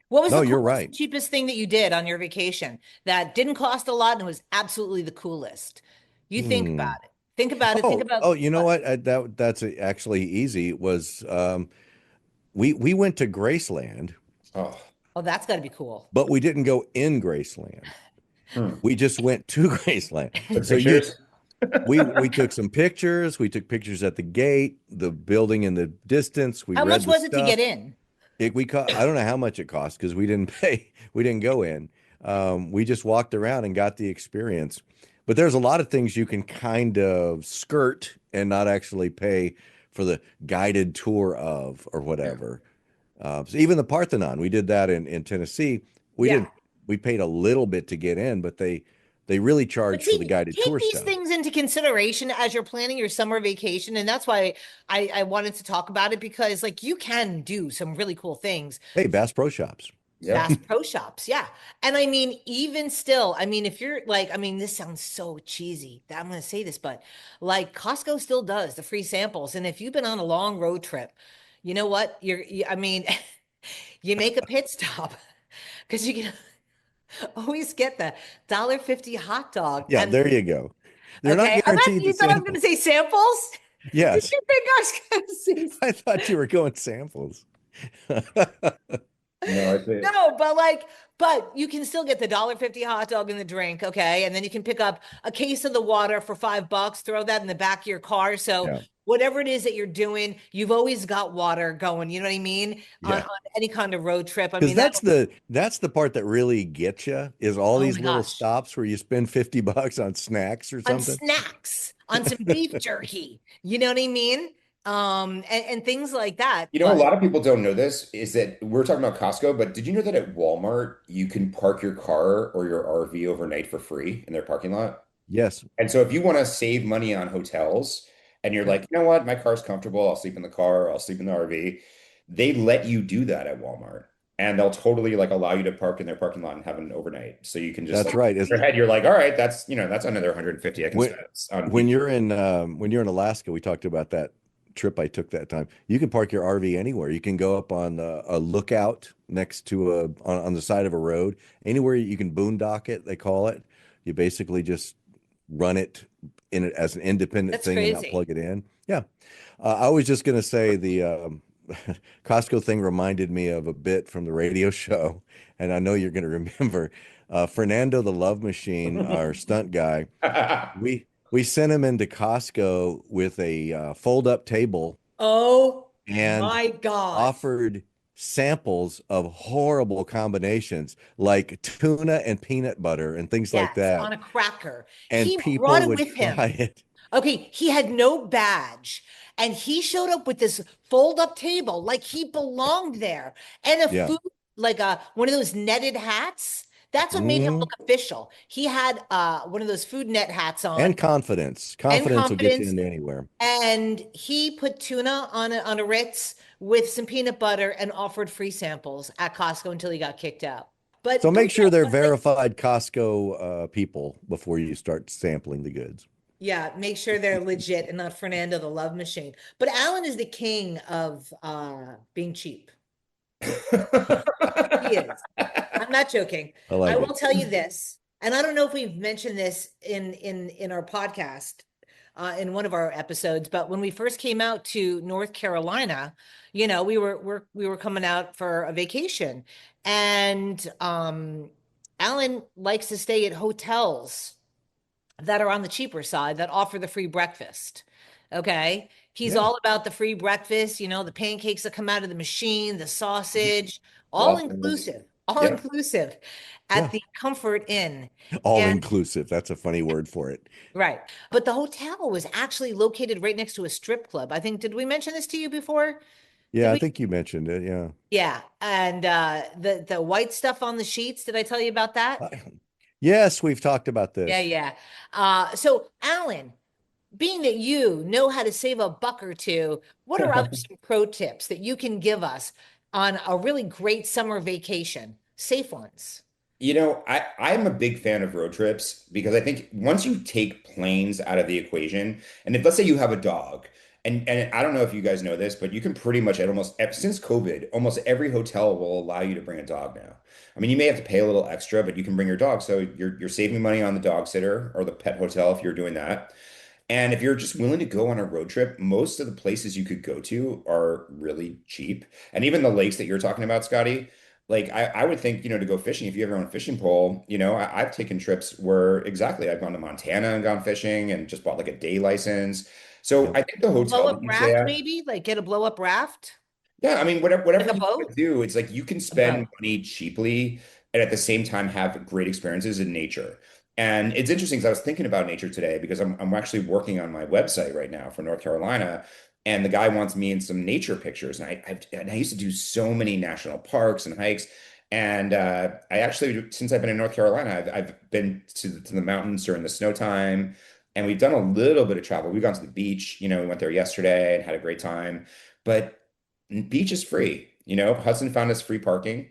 Speaker 1: What was
Speaker 2: No,
Speaker 1: the
Speaker 2: you're
Speaker 1: coolest,
Speaker 2: right.
Speaker 1: and cheapest thing that you did on your vacation that didn't cost a lot and was absolutely the coolest? You think
Speaker 2: Hmm.
Speaker 1: about it. Think about it. Think
Speaker 2: Oh,
Speaker 1: about
Speaker 2: you know
Speaker 1: what?
Speaker 2: what? That's actually easy. Was we went to Graceland,
Speaker 3: Oh,
Speaker 1: Oh, that's got to be cool.
Speaker 2: but we didn't go in Graceland.
Speaker 3: hmm.
Speaker 2: We just went to Graceland.
Speaker 3: Took
Speaker 2: So you
Speaker 3: pictures.
Speaker 2: we took some pictures. We took pictures at the gate, the building in the distance. We
Speaker 1: How
Speaker 2: read
Speaker 1: much
Speaker 2: the
Speaker 1: was it to
Speaker 2: stuff.
Speaker 1: get in?
Speaker 2: I don't know how much it cost because we didn't pay. We didn't go in. We just walked around and got the experience. But there's a lot of things you can kind of skirt and not actually pay for the guided tour of or
Speaker 3: Yeah.
Speaker 2: whatever. So even the Parthenon, we did that in Tennessee. We
Speaker 1: Yeah.
Speaker 2: didn't. We paid a little bit to get in, but they really
Speaker 1: But
Speaker 2: charge for the
Speaker 1: see,
Speaker 2: guided
Speaker 1: take
Speaker 2: tour
Speaker 1: these
Speaker 2: stuff.
Speaker 1: things into consideration as you're planning your summer vacation. And that's why I wanted to talk about it because like you can do some really cool things.
Speaker 2: Hey, Bass Pro Shops.
Speaker 3: Yep.
Speaker 1: Bass Pro Shops, yeah. And I mean, even still, I mean, if you're like, I mean, this sounds so cheesy that I'm going to say this, but like Costco still does the free samples. And if you've been on a long road trip, you know what? I mean, you make a pit stop because you can. Always get the $1.50 hot dog.
Speaker 2: Yeah,
Speaker 1: And
Speaker 2: there you go. They're not
Speaker 1: okay, I thought
Speaker 2: guaranteed the
Speaker 1: you thought I was going to
Speaker 2: sample.
Speaker 1: say samples. Did
Speaker 2: Yes,
Speaker 1: you think I was going to say
Speaker 2: I thought you were going samples.
Speaker 3: No, I think
Speaker 1: no, but like, but you can still get the $1.50 hot dog and the drink, okay? And then you can pick up a case of the water for $5, throw that in the back of your car. So
Speaker 2: Yeah,
Speaker 1: whatever it is that you're doing, you've always got water going. You know what I mean? On
Speaker 2: yeah.
Speaker 1: any kind of road trip. I
Speaker 2: Because
Speaker 1: mean, that,
Speaker 2: that's the part that really gets you is all
Speaker 1: oh
Speaker 2: these
Speaker 1: my
Speaker 2: little
Speaker 1: gosh,
Speaker 2: stops where you spend $50 on snacks or
Speaker 1: on
Speaker 2: something.
Speaker 1: snacks, on some beef jerky. You know what I mean? And things like that.
Speaker 3: a
Speaker 1: But
Speaker 3: lot of people don't know this is that we're talking about Costco, but did you know that at Walmart you can park your car or your RV overnight for free in their parking lot?
Speaker 2: Yes.
Speaker 3: And so if you want to save money on hotels and you're
Speaker 2: Yeah.
Speaker 3: like, you know what, my car's comfortable, I'll sleep in the car, I'll sleep in the RV, they let you do that at Walmart. And they'll totally like allow you to park in their parking lot and have an overnight. So you can just
Speaker 2: That's
Speaker 3: like
Speaker 2: right.
Speaker 3: in your head, you're like, all right, that's another 150 I can
Speaker 2: When
Speaker 3: spend on
Speaker 2: when
Speaker 3: beach.
Speaker 2: you're in Alaska, we talked about that trip I took that time. You can park your RV anywhere. You can go up on a lookout next to on the side of a road. Anywhere you can boondock it, they call it. You basically just run it in it as an independent
Speaker 1: that's
Speaker 2: thing and not
Speaker 1: crazy.
Speaker 2: plug it in. Yeah. I was just gonna say the Costco thing reminded me of a bit from the radio show, and I know you're gonna remember Fernando the Love Machine, our stunt guy. We sent him into Costco with a fold-up table
Speaker 1: Oh
Speaker 2: and
Speaker 1: my God.
Speaker 2: offered samples of horrible combinations like tuna and peanut butter and things like
Speaker 1: Yes,
Speaker 2: that.
Speaker 1: on a cracker.
Speaker 2: And
Speaker 1: He brought
Speaker 2: people
Speaker 1: it
Speaker 2: would
Speaker 1: with him.
Speaker 2: try it.
Speaker 1: Okay, he had no badge and he showed up with this fold-up table like he belonged there and a
Speaker 2: Yeah.
Speaker 1: food like a one of those netted hats. That's what made him
Speaker 2: Hmm.
Speaker 1: look official. He had one of those food net hats on
Speaker 2: And confidence.
Speaker 1: and
Speaker 2: Confidence will get you
Speaker 1: confidence
Speaker 2: into anywhere.
Speaker 1: and he put tuna on a Ritz with some peanut butter and offered free samples at Costco until he got kicked out.
Speaker 2: So
Speaker 1: But
Speaker 2: make
Speaker 1: don't
Speaker 2: sure they're
Speaker 1: get
Speaker 2: verified Costco people before you start sampling the goods.
Speaker 1: yeah, make sure they're legit and not Fernando the Love Machine. But Alan is the king of being cheap. He is. I'm not joking.
Speaker 2: I
Speaker 1: I
Speaker 2: like
Speaker 1: will
Speaker 2: it.
Speaker 1: tell you this, and I don't know if we've mentioned this in our podcast in one of our episodes, but when we first came out to North Carolina, we were coming out for a vacation, and Alan likes to stay at hotels that are on the cheaper side that offer the free breakfast. Okay. He's
Speaker 2: Yeah.
Speaker 1: all about the free breakfast, the pancakes that come out of the machine, the sausage,
Speaker 3: Waffles.
Speaker 1: all
Speaker 3: Yep.
Speaker 1: inclusive at
Speaker 2: Yeah.
Speaker 1: the Comfort Inn.
Speaker 2: All
Speaker 1: And
Speaker 2: inclusive. That's a funny word for it.
Speaker 1: right. But the hotel was actually located right next to a strip club. I think, did we mention this to you before?
Speaker 2: Yeah,
Speaker 1: Did
Speaker 2: I
Speaker 1: we?
Speaker 2: think you mentioned it. Yeah.
Speaker 1: Yeah. And the white stuff on the sheets, did I tell you about that?
Speaker 2: Yes, we've talked about
Speaker 1: Yeah,
Speaker 2: this.
Speaker 1: yeah. So Alan, being that you know how to save a buck or two, what are other some pro tips that you can give us on a really great summer vacation? Safe ones.
Speaker 3: I'm a big fan of road trips because I think once you take planes out of the equation, and if let's say you have a dog, and I don't know if you guys know this, but you can pretty much at since COVID, almost every hotel will allow you to bring a dog now. I mean, you may have to pay a little extra, but you can bring your dog. So you're saving money on the dog sitter or the pet hotel if you're doing that. And if you're just willing to go on a road trip, most of the places you could go to are really cheap. And even the lakes that you're talking about, Scotty, like I would think, to go fishing, if you have your own fishing pole, I've taken trips where exactly I've gone to Montana and gone fishing and just bought like a day license. So
Speaker 2: Yep.
Speaker 3: I think the
Speaker 1: Blow
Speaker 3: hotel
Speaker 1: up
Speaker 3: that you stay
Speaker 1: raft,
Speaker 3: at,
Speaker 1: maybe? Like get a blow up raft?
Speaker 3: yeah, I mean, whatever
Speaker 1: Like a
Speaker 3: you want
Speaker 1: boat?
Speaker 3: to do, it's like you can
Speaker 1: A
Speaker 3: spend
Speaker 1: boat.
Speaker 3: money cheaply and at the same time have great experiences in nature. And it's interesting because I was thinking about nature today because I'm actually working on my website right now for North Carolina, and the guy wants me in some nature pictures. And I used to do so many national parks and hikes, and I actually since I've been in North Carolina, I've been to the mountains during the snow time, and we've done a little bit of travel. We've gone to the beach, we went there yesterday and had a great time, but beach is free. Hudson found us free parking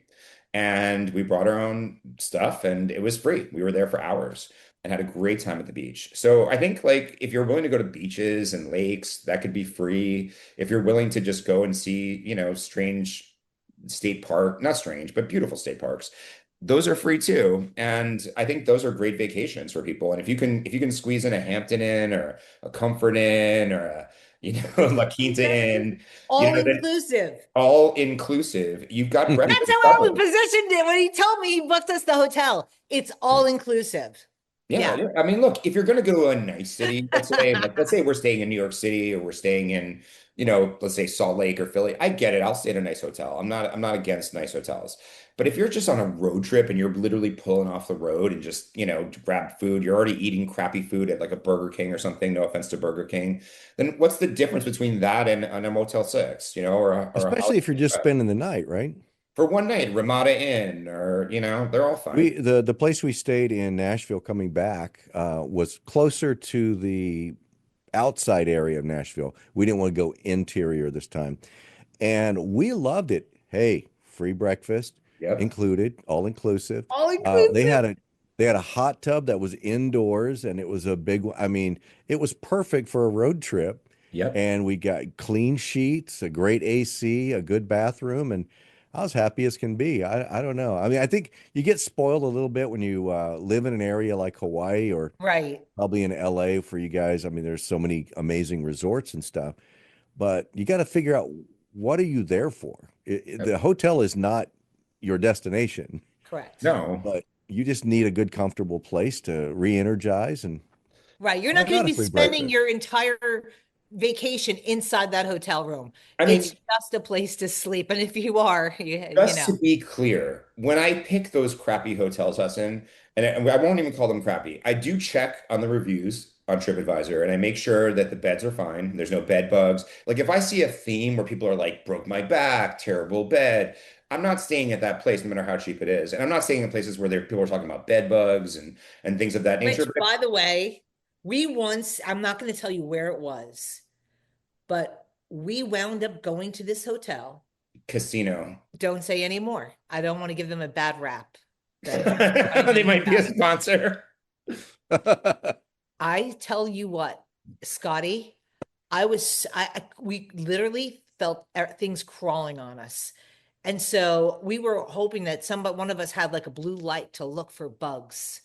Speaker 3: and we brought our own stuff and it was free. We were there for hours and had a great time at the beach. So I think like if you're willing to go to beaches and lakes, that could be free. If you're willing to just go and see, strange state park, not strange, but beautiful state parks, those are free too. And I think those are great vacations for people. And if you can squeeze in a Hampton Inn or a Comfort Inn or a, La Quinta
Speaker 1: Exactly.
Speaker 3: Inn,
Speaker 1: All
Speaker 3: then
Speaker 1: inclusive.
Speaker 3: all inclusive, you've got breakfast
Speaker 1: That's how I
Speaker 3: covered.
Speaker 1: positioned it when he told me he booked us the hotel. It's all inclusive.
Speaker 3: Yeah,
Speaker 1: Yeah.
Speaker 3: yeah. I mean, look, if you're going to go to a nice city, let's say we're staying in New York City or we're staying in, let's say Salt Lake or Philly. I get it. I'll stay in a nice hotel. I'm not against nice hotels. But if you're just on a road trip and you're literally pulling off the road and just, grab food, you're already eating crappy food at like a Burger King or something, no offense to Burger King, then what's the difference between that and a Motel 6, or a
Speaker 2: Especially
Speaker 3: Holiday
Speaker 2: if you're
Speaker 3: Inn
Speaker 2: just
Speaker 3: Express?
Speaker 2: spending the night, right?
Speaker 3: For one night, Ramada Inn or, they're all fine.
Speaker 2: The place we stayed in Nashville coming back was closer to the outside area of Nashville. We didn't want to go interior this time. And we loved it. Hey, free breakfast
Speaker 3: Yep.
Speaker 2: included, all inclusive.
Speaker 1: All
Speaker 2: Uh, they
Speaker 1: inclusive.
Speaker 2: had a they had a hot tub that was indoors, and it was a big one. I mean, it was perfect for a road trip.
Speaker 3: Yep.
Speaker 2: And we got clean sheets, a great AC, a good bathroom, and I was happy as can be. I don't know. I mean, I think you get spoiled a little bit when you live in an area like Hawaii or
Speaker 1: Right.
Speaker 2: probably in LA for you guys. I mean, there's so many amazing resorts and stuff, but you got to figure out what are you there for? The hotel is not your destination,
Speaker 1: Correct.
Speaker 3: No.
Speaker 2: but you just need a good, comfortable place to re-energize. And
Speaker 1: Right. You're
Speaker 2: I
Speaker 1: not going to
Speaker 2: got a
Speaker 1: be
Speaker 2: free
Speaker 1: spending
Speaker 2: breakfast.
Speaker 1: your entire vacation inside that hotel room.
Speaker 3: I
Speaker 1: It's
Speaker 3: mean,
Speaker 1: just a place to sleep. And if you are, you
Speaker 3: just
Speaker 1: know,
Speaker 3: to be clear, when I pick those crappy hotels, Hassan, and I won't even call them crappy, I do check on the reviews on TripAdvisor and I make sure that the beds are fine. There's no bed bugs. Like if I see a theme where people are like, broke my back, terrible bed, I'm not staying at that place no matter how cheap it is. And I'm not staying in places where people are talking about bed bugs and things of that nature.
Speaker 1: which,
Speaker 3: But
Speaker 1: by the way, I'm not going to tell you where it was, but we wound up going to this hotel.
Speaker 3: casino.
Speaker 1: Don't say any more. I don't want to give them a bad rap that everybody
Speaker 3: They
Speaker 1: knows
Speaker 3: might be a
Speaker 1: about.
Speaker 3: sponsor.
Speaker 1: I tell you what, Scotty, we literally felt things crawling on us. And so we were hoping that one of us had like a blue light to look for bugs.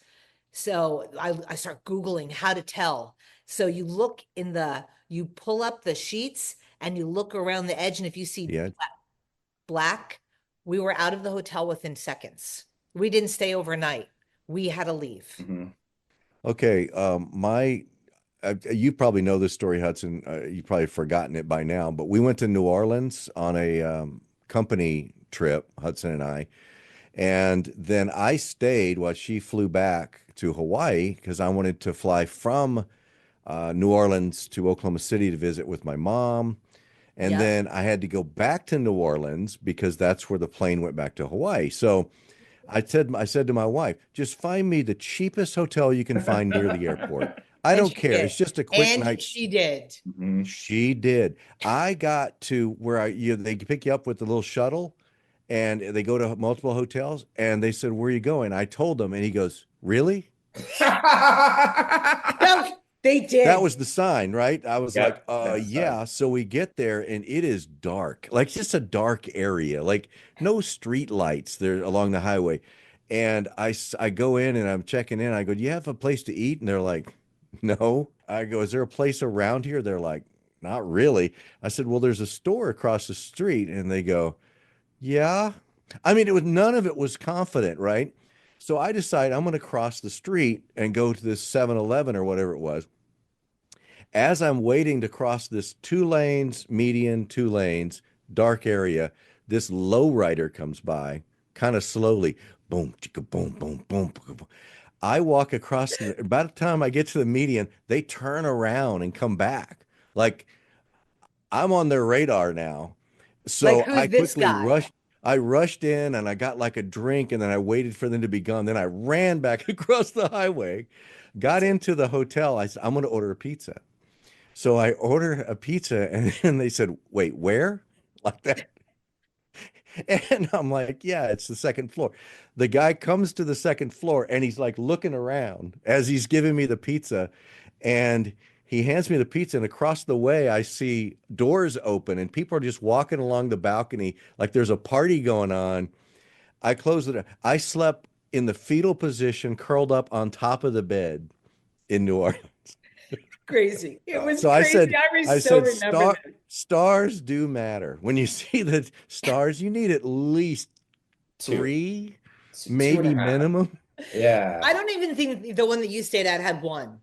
Speaker 1: So I start Googling how to tell. So you pull up the sheets and you look around the edge. And if you see
Speaker 2: Yeah.
Speaker 1: black, we were out of the hotel within seconds. We didn't stay overnight. We had to leave.
Speaker 3: Mhm.
Speaker 2: Okay. You probably know this story, Hudson. You've probably forgotten it by now, but we went to New Orleans on a company trip, Hudson and I. And then I stayed while she flew back to Hawaii because I wanted to fly from New Orleans to Oklahoma City to visit with my mom. And
Speaker 1: Yep.
Speaker 2: then I had to go back to New Orleans because that's where the plane went back to Hawaii. So I said to my wife, just find me the cheapest hotel you can find near the airport. I
Speaker 1: And
Speaker 2: don't
Speaker 1: she
Speaker 2: care.
Speaker 1: did.
Speaker 2: It's just a quick
Speaker 1: And
Speaker 2: night.
Speaker 1: she did.
Speaker 3: Mhm.
Speaker 2: She did. I got to where they pick you up with the little shuttle and they go to multiple hotels and they said, "Where are you going?" I told them and he goes, "Really?"
Speaker 1: No, they
Speaker 2: That
Speaker 1: did.
Speaker 2: was the sign, right? I was like,
Speaker 3: Yep, that's fine.
Speaker 2: yeah. So we get there and it is dark, like just a dark area, like no street lights there along the highway. And I go in and I'm checking in. I go, "Do you have a place to eat?" And they're like, "No." I go, "Is there a place around here?" They're like, "Not really." I said, "Well, there's a store across the street." And they go, "Yeah." I mean, none of it was confident, right? So I decide I'm going to cross the street and go to this 7-Eleven or whatever it was. As I'm waiting to cross this 2 lanes, median, 2 lanes, dark area, this lowrider comes by kind of slowly. Boom, chicka, boom, boom, boom, boom, boom. I walk across by the time I get to the median, they turn around and come back. Like I'm on their radar now.
Speaker 1: Like,
Speaker 2: So
Speaker 1: who's this guy?
Speaker 2: I rushed in and I got like a drink and then I waited for them to be gone. Then I ran back across the highway, got into the hotel. I said, I'm going to order a pizza. So I ordered a pizza and then they said, "Wait, where?" Like that. And I'm like, "Yeah, it's the second floor." The guy comes to the second floor and he's like looking around as he's giving me the pizza. And he hands me the pizza. And across the way, I see doors open and people are just walking along the balcony like there's a party going on. I closed it. I slept in the fetal position, curled up on top of the bed in New Orleans.
Speaker 1: Crazy. It was
Speaker 2: So I
Speaker 1: crazy.
Speaker 2: said,
Speaker 1: I still remember
Speaker 2: star
Speaker 1: that.
Speaker 2: stars do matter. When you see the stars, you need at least
Speaker 3: Two,
Speaker 2: three,
Speaker 3: two and a
Speaker 2: maybe
Speaker 3: half.
Speaker 2: minimum.
Speaker 1: I
Speaker 3: Yeah.
Speaker 1: don't even think the one that you stayed at had one.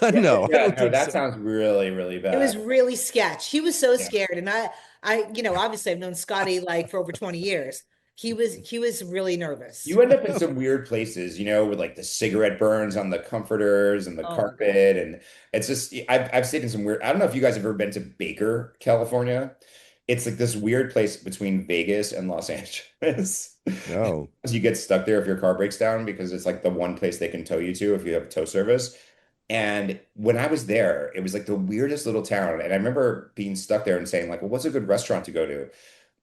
Speaker 3: Yeah,
Speaker 2: No, I
Speaker 3: yeah,
Speaker 2: don't
Speaker 3: no,
Speaker 2: think
Speaker 3: that
Speaker 2: so.
Speaker 3: sounds really, really
Speaker 1: It was
Speaker 3: bad.
Speaker 1: really sketch. He was so
Speaker 3: Yeah.
Speaker 1: scared, and obviously I've known Scotty like for over 20 years. He was really nervous.
Speaker 3: You end up in some weird places, with like the cigarette burns on the comforters and the
Speaker 1: Oh my God.
Speaker 3: carpet. And it's just, I've stayed in some weird, I don't know if you guys have ever been to Baker, California. It's like this weird place between Vegas and Los Angeles.
Speaker 2: No.
Speaker 3: So you get stuck there if your car breaks down because it's like the one place they can tow you to if you have tow service. And when I was there, it was like the weirdest little town. And I remember being stuck there and saying, like, well, what's a good restaurant to go to?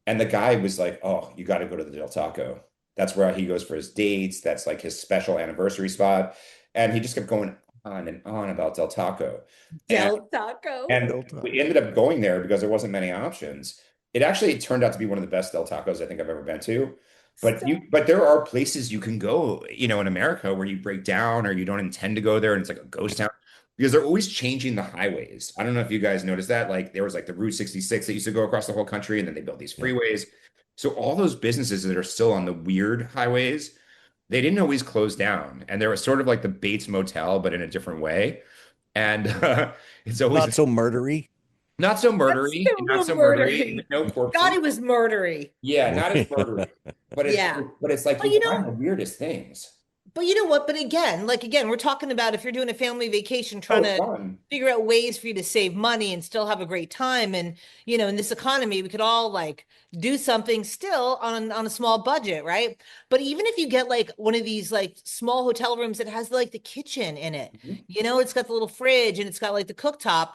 Speaker 3: And the guy was like, "Oh, you got to go to the Del Taco. That's where he goes for his dates. That's like his special anniversary spot." And he just kept going on and on about Del Taco. And
Speaker 1: Del Taco.
Speaker 3: and
Speaker 2: Del
Speaker 3: we
Speaker 2: Taco.
Speaker 3: ended up going there because there wasn't many options. It actually turned out to be one of the best Del Tacos I think I've ever been to.
Speaker 1: Stop.
Speaker 3: But there are places you can go, in America where you break down or you don't intend to go there and it's like a ghost town because they're always changing the highways. I don't know if you guys noticed that. Like there was like the Route 66 that used to go across the whole country and then they built these
Speaker 2: Yeah.
Speaker 3: freeways. So all those businesses that are still on the weird highways, they didn't always close down. And there was sort of like the Bates Motel, but in a different way. And it's always
Speaker 2: Not so murdery.
Speaker 3: not so
Speaker 1: That's
Speaker 3: murdery, not
Speaker 1: so
Speaker 3: so murdery,
Speaker 1: murdery.
Speaker 3: no corpses.
Speaker 1: Scotty was murdery.
Speaker 3: Yeah, not as murdery,
Speaker 1: Yeah.
Speaker 3: but it's like
Speaker 1: But
Speaker 3: you
Speaker 1: you
Speaker 3: find
Speaker 1: know,
Speaker 3: the weirdest things.
Speaker 1: But you know what? But again, we're talking about if you're doing a family vacation,
Speaker 3: Oh,
Speaker 1: trying
Speaker 3: it's
Speaker 1: to
Speaker 3: fun.
Speaker 1: figure out ways for you to save money and still have a great time. And, in this economy, we could all like do something still on a small budget, right? But even if you get like one of these like small hotel rooms that has like the kitchen in it,
Speaker 3: Mhm.
Speaker 1: it's got the little fridge and it's got like the cooktop,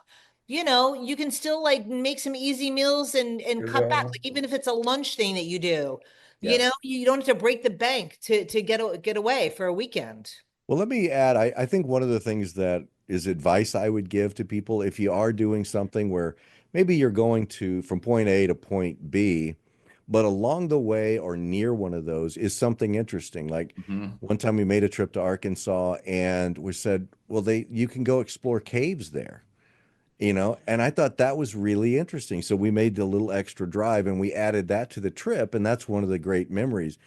Speaker 1: you can still like make some easy meals and cut back,
Speaker 3: Cereal.
Speaker 1: like even if it's a lunch thing that you do.
Speaker 3: Yes.
Speaker 1: You don't have to break the bank to get away for a weekend.
Speaker 2: Well, let me add, I think one of the things that is advice I would give to people if you are doing something where maybe you're going to from point A to point B, but along the way or near one of those is something interesting. Like
Speaker 3: Mhm.
Speaker 2: one time we made a trip to Arkansas and we said, well, you can go explore caves there, and I thought that was really interesting. So we made the little extra drive and we added that to the trip, and that's one of the great memories.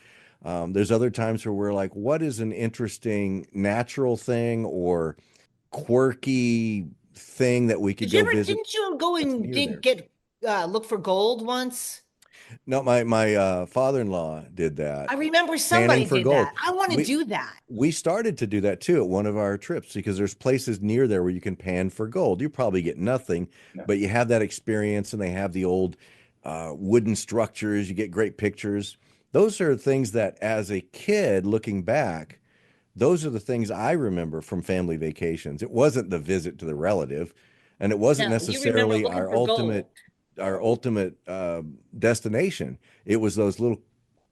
Speaker 2: There's other times where we're like, what is an interesting natural thing or quirky thing that we could go visit
Speaker 1: Didn't you go
Speaker 2: that's
Speaker 1: and
Speaker 2: near there?
Speaker 1: look for gold once?
Speaker 2: No, my father-in-law did that,
Speaker 1: I remember
Speaker 2: panning
Speaker 1: somebody
Speaker 2: for
Speaker 1: did
Speaker 2: gold.
Speaker 1: that. I want to
Speaker 2: We
Speaker 1: do that.
Speaker 2: we started to do that too at one of our trips because there's places near there where you can pan for gold. You probably get nothing,
Speaker 3: No.
Speaker 2: but you have that experience, and they have the old wooden structures. You get great pictures. Those are things that, as a kid looking back, those are the things I remember from family vacations. It wasn't the visit to the relative, and it wasn't
Speaker 1: No, you remember
Speaker 2: necessarily
Speaker 1: looking
Speaker 2: our
Speaker 1: for
Speaker 2: ultimate
Speaker 1: gold.
Speaker 2: our ultimate destination. It was those little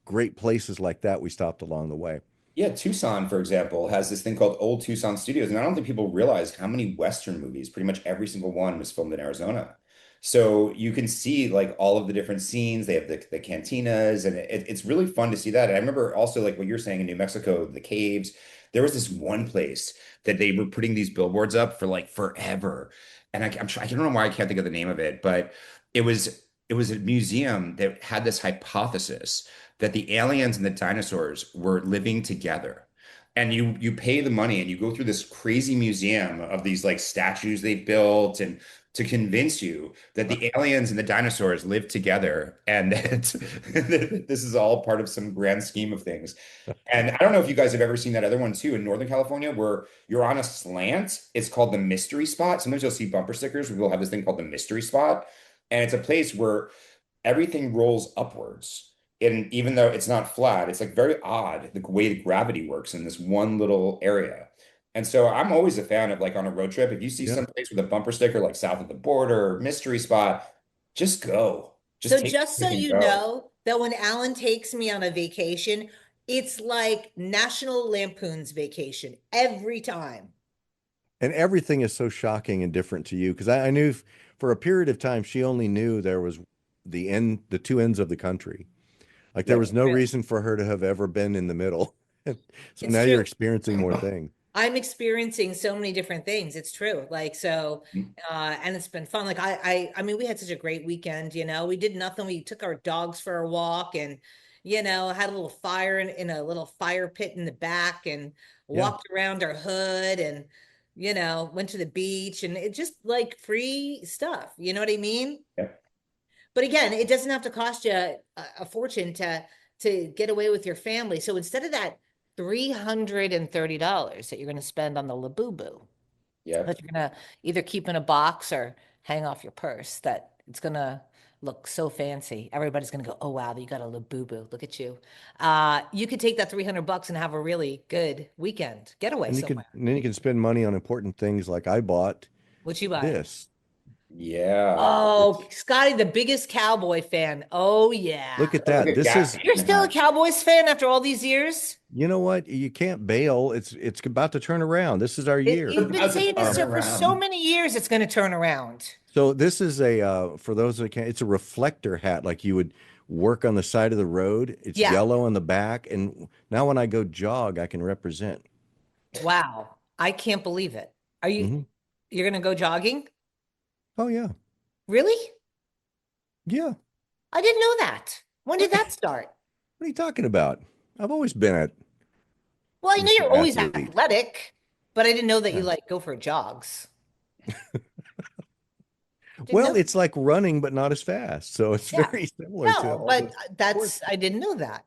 Speaker 2: great places like that we stopped along the way.
Speaker 3: Yeah, Tucson, for example, has this thing called Old Tucson Studios. And I don't think people realize how many Western movies, pretty much every single one was filmed in Arizona. So you can see like all of the different scenes. They have the cantinas, and it's really fun to see that. And I remember also like what you're saying in New Mexico, the caves. There was this one place that they were putting these billboards up for like forever. And I don't know why I can't think of the name of it, but it was a museum that had this hypothesis that the aliens and the dinosaurs were living together. And you pay the money and you go through this crazy museum of these like statues they built and to convince you that the aliens and the dinosaurs live together and that this is all part of some grand scheme of things. And I don't know if you guys have ever seen that other one too in Northern California where you're on a slant. It's called the mystery spot. Sometimes you'll see bumper stickers where we'll have this thing called the mystery spot. And it's a place where everything rolls upwards. And even though it's not flat, it's like very odd the way the gravity works in this one little area. And so I'm always a fan of like on a road trip, if you see
Speaker 2: Yeah.
Speaker 3: some place with a bumper sticker like south of the border, mystery spot, just go. Just
Speaker 1: So
Speaker 3: take
Speaker 1: just so
Speaker 3: it and
Speaker 1: you
Speaker 3: go.
Speaker 1: know that when Alan takes me on a vacation, it's like National Lampoon's Vacation every time.
Speaker 2: And everything is so shocking and different to you because I knew for a period of time she only knew there was the two ends of the country. Like there
Speaker 3: Yep.
Speaker 2: was no
Speaker 1: True.
Speaker 2: reason for her to have ever been in the middle. So
Speaker 1: It's
Speaker 2: now you're
Speaker 1: true.
Speaker 2: experiencing more things.
Speaker 1: I'm experiencing so many different things. It's true. Like so, and it's been fun. Like I mean, we had such a great weekend. We did nothing. We took our dogs for a walk, and had a little fire in a little fire pit in the back, and
Speaker 2: Yeah.
Speaker 1: walked around our hood, and went to the beach, and it just like free stuff. You know what I mean?
Speaker 3: Yep.
Speaker 1: But again, it doesn't have to cost you a fortune to get away with your family. So instead of that $330 that you're going to spend on the Labubu, that
Speaker 3: Yep.
Speaker 1: you're going to either keep in a box or hang off your purse, that it's going to look so fancy. Everybody's going to go, oh, wow, you got a Labubu. Look at you. You could take that $300 and have a really good weekend getaway somewhere.
Speaker 2: And then you can spend money on important things like I bought
Speaker 1: What you buy?
Speaker 2: this.
Speaker 3: Yeah.
Speaker 1: Oh,
Speaker 2: It's
Speaker 1: Scotty, the biggest Cowboy fan. Oh, yeah.
Speaker 2: Look at
Speaker 3: That was a
Speaker 2: that.
Speaker 3: good
Speaker 2: This
Speaker 3: gas
Speaker 2: is,
Speaker 1: You're
Speaker 3: station
Speaker 1: still a
Speaker 3: hat.
Speaker 1: Cowboys fan after all these years?
Speaker 2: you know what? You can't bail. It's about to turn around. This is our
Speaker 1: It,
Speaker 2: year.
Speaker 1: you've been
Speaker 3: About to
Speaker 1: saying this
Speaker 3: turn
Speaker 1: for so
Speaker 3: around.
Speaker 1: many years, it's going to turn around.
Speaker 2: So this is a for those that can, it's a reflector hat like you would work on the side of the road. It's
Speaker 1: Yeah.
Speaker 2: yellow on the back, and now when I go jog, I can represent.
Speaker 1: Wow. I can't believe it.
Speaker 2: Hmm.
Speaker 1: You're going to go jogging?
Speaker 2: Oh yeah,
Speaker 1: Really?
Speaker 2: yeah.
Speaker 1: I didn't know that. When did that start?
Speaker 2: What are you talking about? I've always been at
Speaker 1: Well, I know
Speaker 2: Mr.
Speaker 1: you're always
Speaker 2: Athlete.
Speaker 1: athletic, but I didn't know that you
Speaker 2: Yeah.
Speaker 1: like go for jogs. Didn't
Speaker 2: Well,
Speaker 1: know.
Speaker 2: it's like running, but not as fast. So it's
Speaker 1: Yeah.
Speaker 2: very similar to
Speaker 1: No,
Speaker 2: all
Speaker 1: but
Speaker 2: the
Speaker 1: that's,
Speaker 2: sports.
Speaker 1: I didn't know that.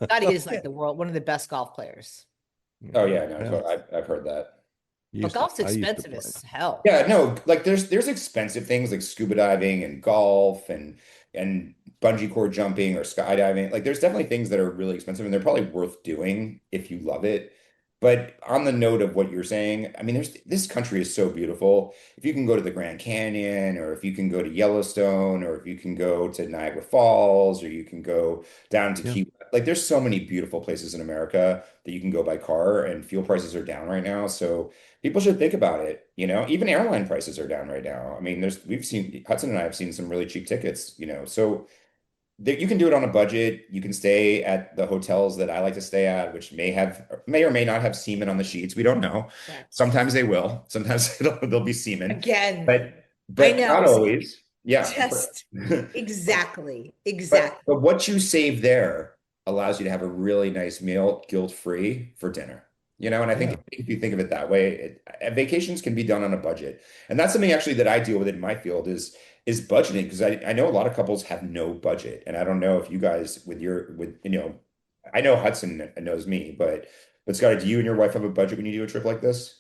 Speaker 1: Scotty is like
Speaker 2: Yeah.
Speaker 1: one of the best golf players.
Speaker 3: Oh yeah, no,
Speaker 2: Yeah.
Speaker 3: I've heard that.
Speaker 1: But golf's
Speaker 2: I used to
Speaker 1: expensive
Speaker 2: play.
Speaker 1: as hell.
Speaker 3: Yeah, no, like there's expensive things like scuba diving and golf and bungee cord jumping or skydiving. Like there's definitely things that are really expensive and they're probably worth doing if you love it. But on the note of what you're saying, I mean, this country is so beautiful. If you can go to the Grand Canyon, or if you can go to Yellowstone, or if you can go to Niagara Falls, or you can go down to
Speaker 2: Yeah.
Speaker 3: Key, like there's so many beautiful places in America that you can go by car, and fuel prices are down right now. So people should think about it. Even airline prices are down right now. I mean, we've seen Hudson and I have seen some really cheap tickets, so you can do it on a budget. You can stay at the hotels that I like to stay at, which may or may not have semen on the sheets. We don't know.
Speaker 1: Correct.
Speaker 3: Sometimes they will. Sometimes there'll be semen,
Speaker 1: Again,
Speaker 3: but
Speaker 1: I
Speaker 3: but not
Speaker 1: know.
Speaker 3: always. Yeah.
Speaker 1: Just
Speaker 3: But
Speaker 1: exactly,
Speaker 3: but
Speaker 1: exactly.
Speaker 3: but what you save there allows you to have a really nice meal guilt-free for dinner. And I think
Speaker 2: Yeah.
Speaker 3: if you think of it that way, vacations can be done on a budget. And that's something actually that I deal with in my field is budgeting because I know a lot of couples have no budget. And I don't know if you guys I know Hudson knows me, but Scotty, do you and your wife have a budget when you do a trip like this?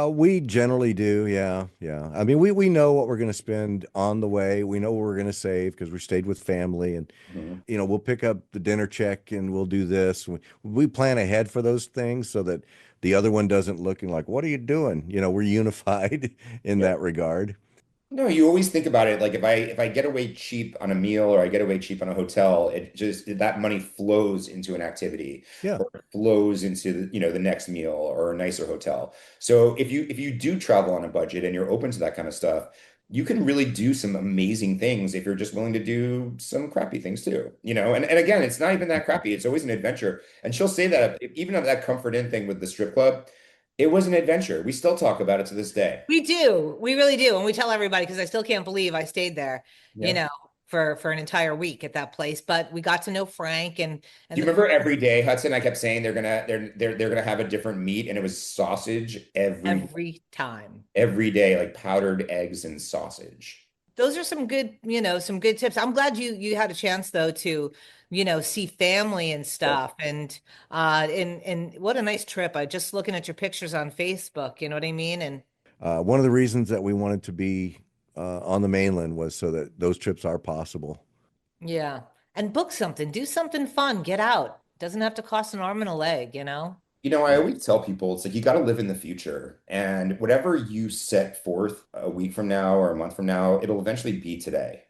Speaker 2: We generally do, yeah, yeah. I mean, we know what we're going to spend on the way. We know what we're going to save because we stayed with family, and
Speaker 3: Mhm.
Speaker 2: we'll pick up the dinner check and we'll do this. We plan ahead for those things so that the other one doesn't looking like, what are you doing? We're unified in
Speaker 3: Yeah.
Speaker 2: that regard.
Speaker 3: No, you always think about it like if I get away cheap on a meal or I get away cheap on a hotel, it just that money flows into an activity
Speaker 2: Yeah.
Speaker 3: or it flows into the next meal or a nicer hotel. So if you do travel on a budget and you're open to that kind of stuff, you can really do some amazing things if you're just willing to do some crappy things too. And again, it's not even that crappy. It's always an adventure. And she'll say that even of that Comfort Inn thing with the strip club, it was an adventure. We still talk about it to this day.
Speaker 1: We do. We really do. And we tell everybody because I still can't believe I stayed there, you
Speaker 3: Yeah.
Speaker 1: know, for an entire week at that place. But we got to know Frank
Speaker 3: Do
Speaker 1: and
Speaker 3: you
Speaker 1: the
Speaker 3: remember every day, Hudson? I kept saying they're gonna have a different meat, and it was sausage
Speaker 1: every time.
Speaker 3: every day, like powdered eggs and sausage.
Speaker 1: Those are some good tips. I'm glad you had a chance though to, see family and
Speaker 3: Yeah.
Speaker 1: stuff. And what a nice trip. I just looking at your pictures on Facebook, you know what I mean? And
Speaker 2: One of the reasons that we wanted to be on the mainland was so that those trips are possible.
Speaker 1: yeah. And book something, do something fun, get out. Doesn't have to cost an arm and a leg.
Speaker 3: I
Speaker 2: Yeah.
Speaker 3: always tell people it's like you got to live in the future, and whatever you set forth a week from now or a month from now, it'll eventually be today.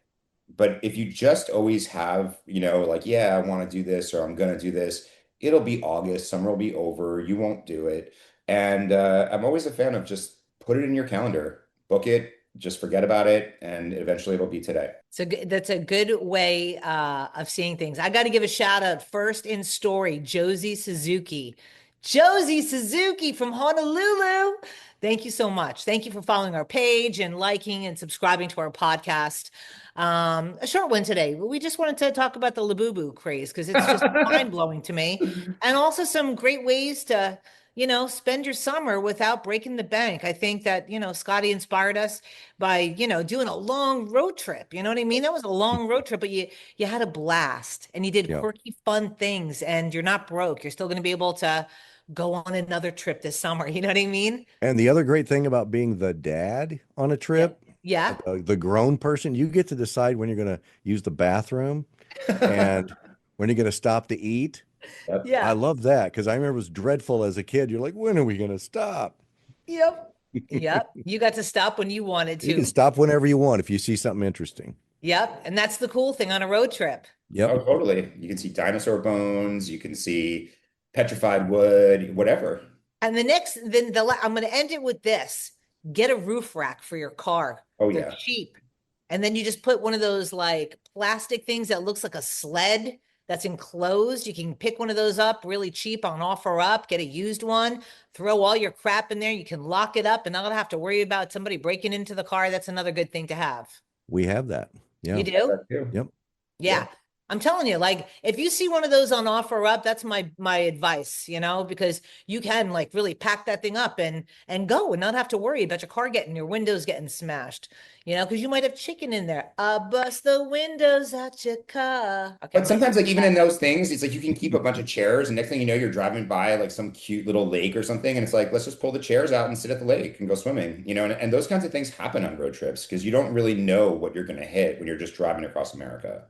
Speaker 3: But if you just always have, like, yeah, I want to do this or I'm gonna do this, it'll be August, summer will be over, you won't do it. And I'm always a fan of just put it in your calendar, book it, just forget about it, and eventually it'll be today.
Speaker 1: So that's a good way of seeing things. I got to give a shout out first in story, Josie Suzuki. Josie Suzuki from Honolulu. Thank you so much. Thank you for following our page and liking and subscribing to our podcast. A short one today. We just wanted to talk about the Labubu craze because it's just mind blowing to me. And also some great ways to, spend your summer without breaking the bank. I think that, Scotty inspired us by, doing a long road trip. You know what I mean? That was a long road trip, but you had a blast and you did
Speaker 2: Yeah.
Speaker 1: quirky, fun things and you're not broke. You're still going to be able to go on another trip this summer. You know what I mean?
Speaker 2: And the other great thing about being the dad on a
Speaker 1: Yeah.
Speaker 2: trip,
Speaker 1: Yeah.
Speaker 2: the grown person, you get to decide when you're going to use the bathroom and when you're going to stop to eat.
Speaker 3: Yep.
Speaker 2: I
Speaker 1: Yeah.
Speaker 2: love that because I remember it was dreadful as a kid. You're like, when are we going to stop?
Speaker 1: Yep. Yep. You got to stop when you wanted
Speaker 2: You can
Speaker 1: to.
Speaker 2: stop whenever you want if you see something interesting.
Speaker 1: Yep. And that's the cool thing on a road trip.
Speaker 2: Yep.
Speaker 3: Oh, totally. You can see dinosaur bones, you can see petrified wood, whatever.
Speaker 1: And I'm going to end it with this. Get a roof rack for your car.
Speaker 3: Oh,
Speaker 1: They're
Speaker 3: yeah.
Speaker 1: cheap. And then you just put one of those like plastic things that looks like a sled that's enclosed. You can pick one of those up really cheap on OfferUp, get a used one, throw all your crap in there. You can lock it up and not have to worry about somebody breaking into the car. That's another good thing to have.
Speaker 2: We have that. Yeah.
Speaker 1: You do?
Speaker 3: That too.
Speaker 2: Yep.
Speaker 1: Yeah. I'm telling you, like, if you see one of those on OfferUp, that's my advice, because you can like really pack that thing up and go and not have to worry about your car getting your windows getting smashed, because you might have chicken in there. Bust the windows out your car. Okay,
Speaker 3: But sometimes, like, even in those things, it's like you can keep a bunch of chairs, and next thing you know, you're driving by like some cute little lake or something, and it's like, let's just pull the chairs out and sit at the lake and go swimming, and those kinds of things happen on road trips because you don't really know what you're going to hit when you're just driving across America.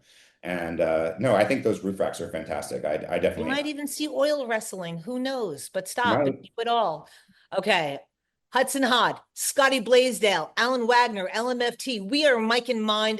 Speaker 3: And no, I think those roof racks are fantastic. I
Speaker 1: you
Speaker 3: definitely
Speaker 1: might even see oil wrestling. Who knows? But stop and
Speaker 3: might.
Speaker 1: keep it all. Okay. Hudson Hod, Scotty Blaisdell, Alan Wagner, LMFT. We are Mike and Mind.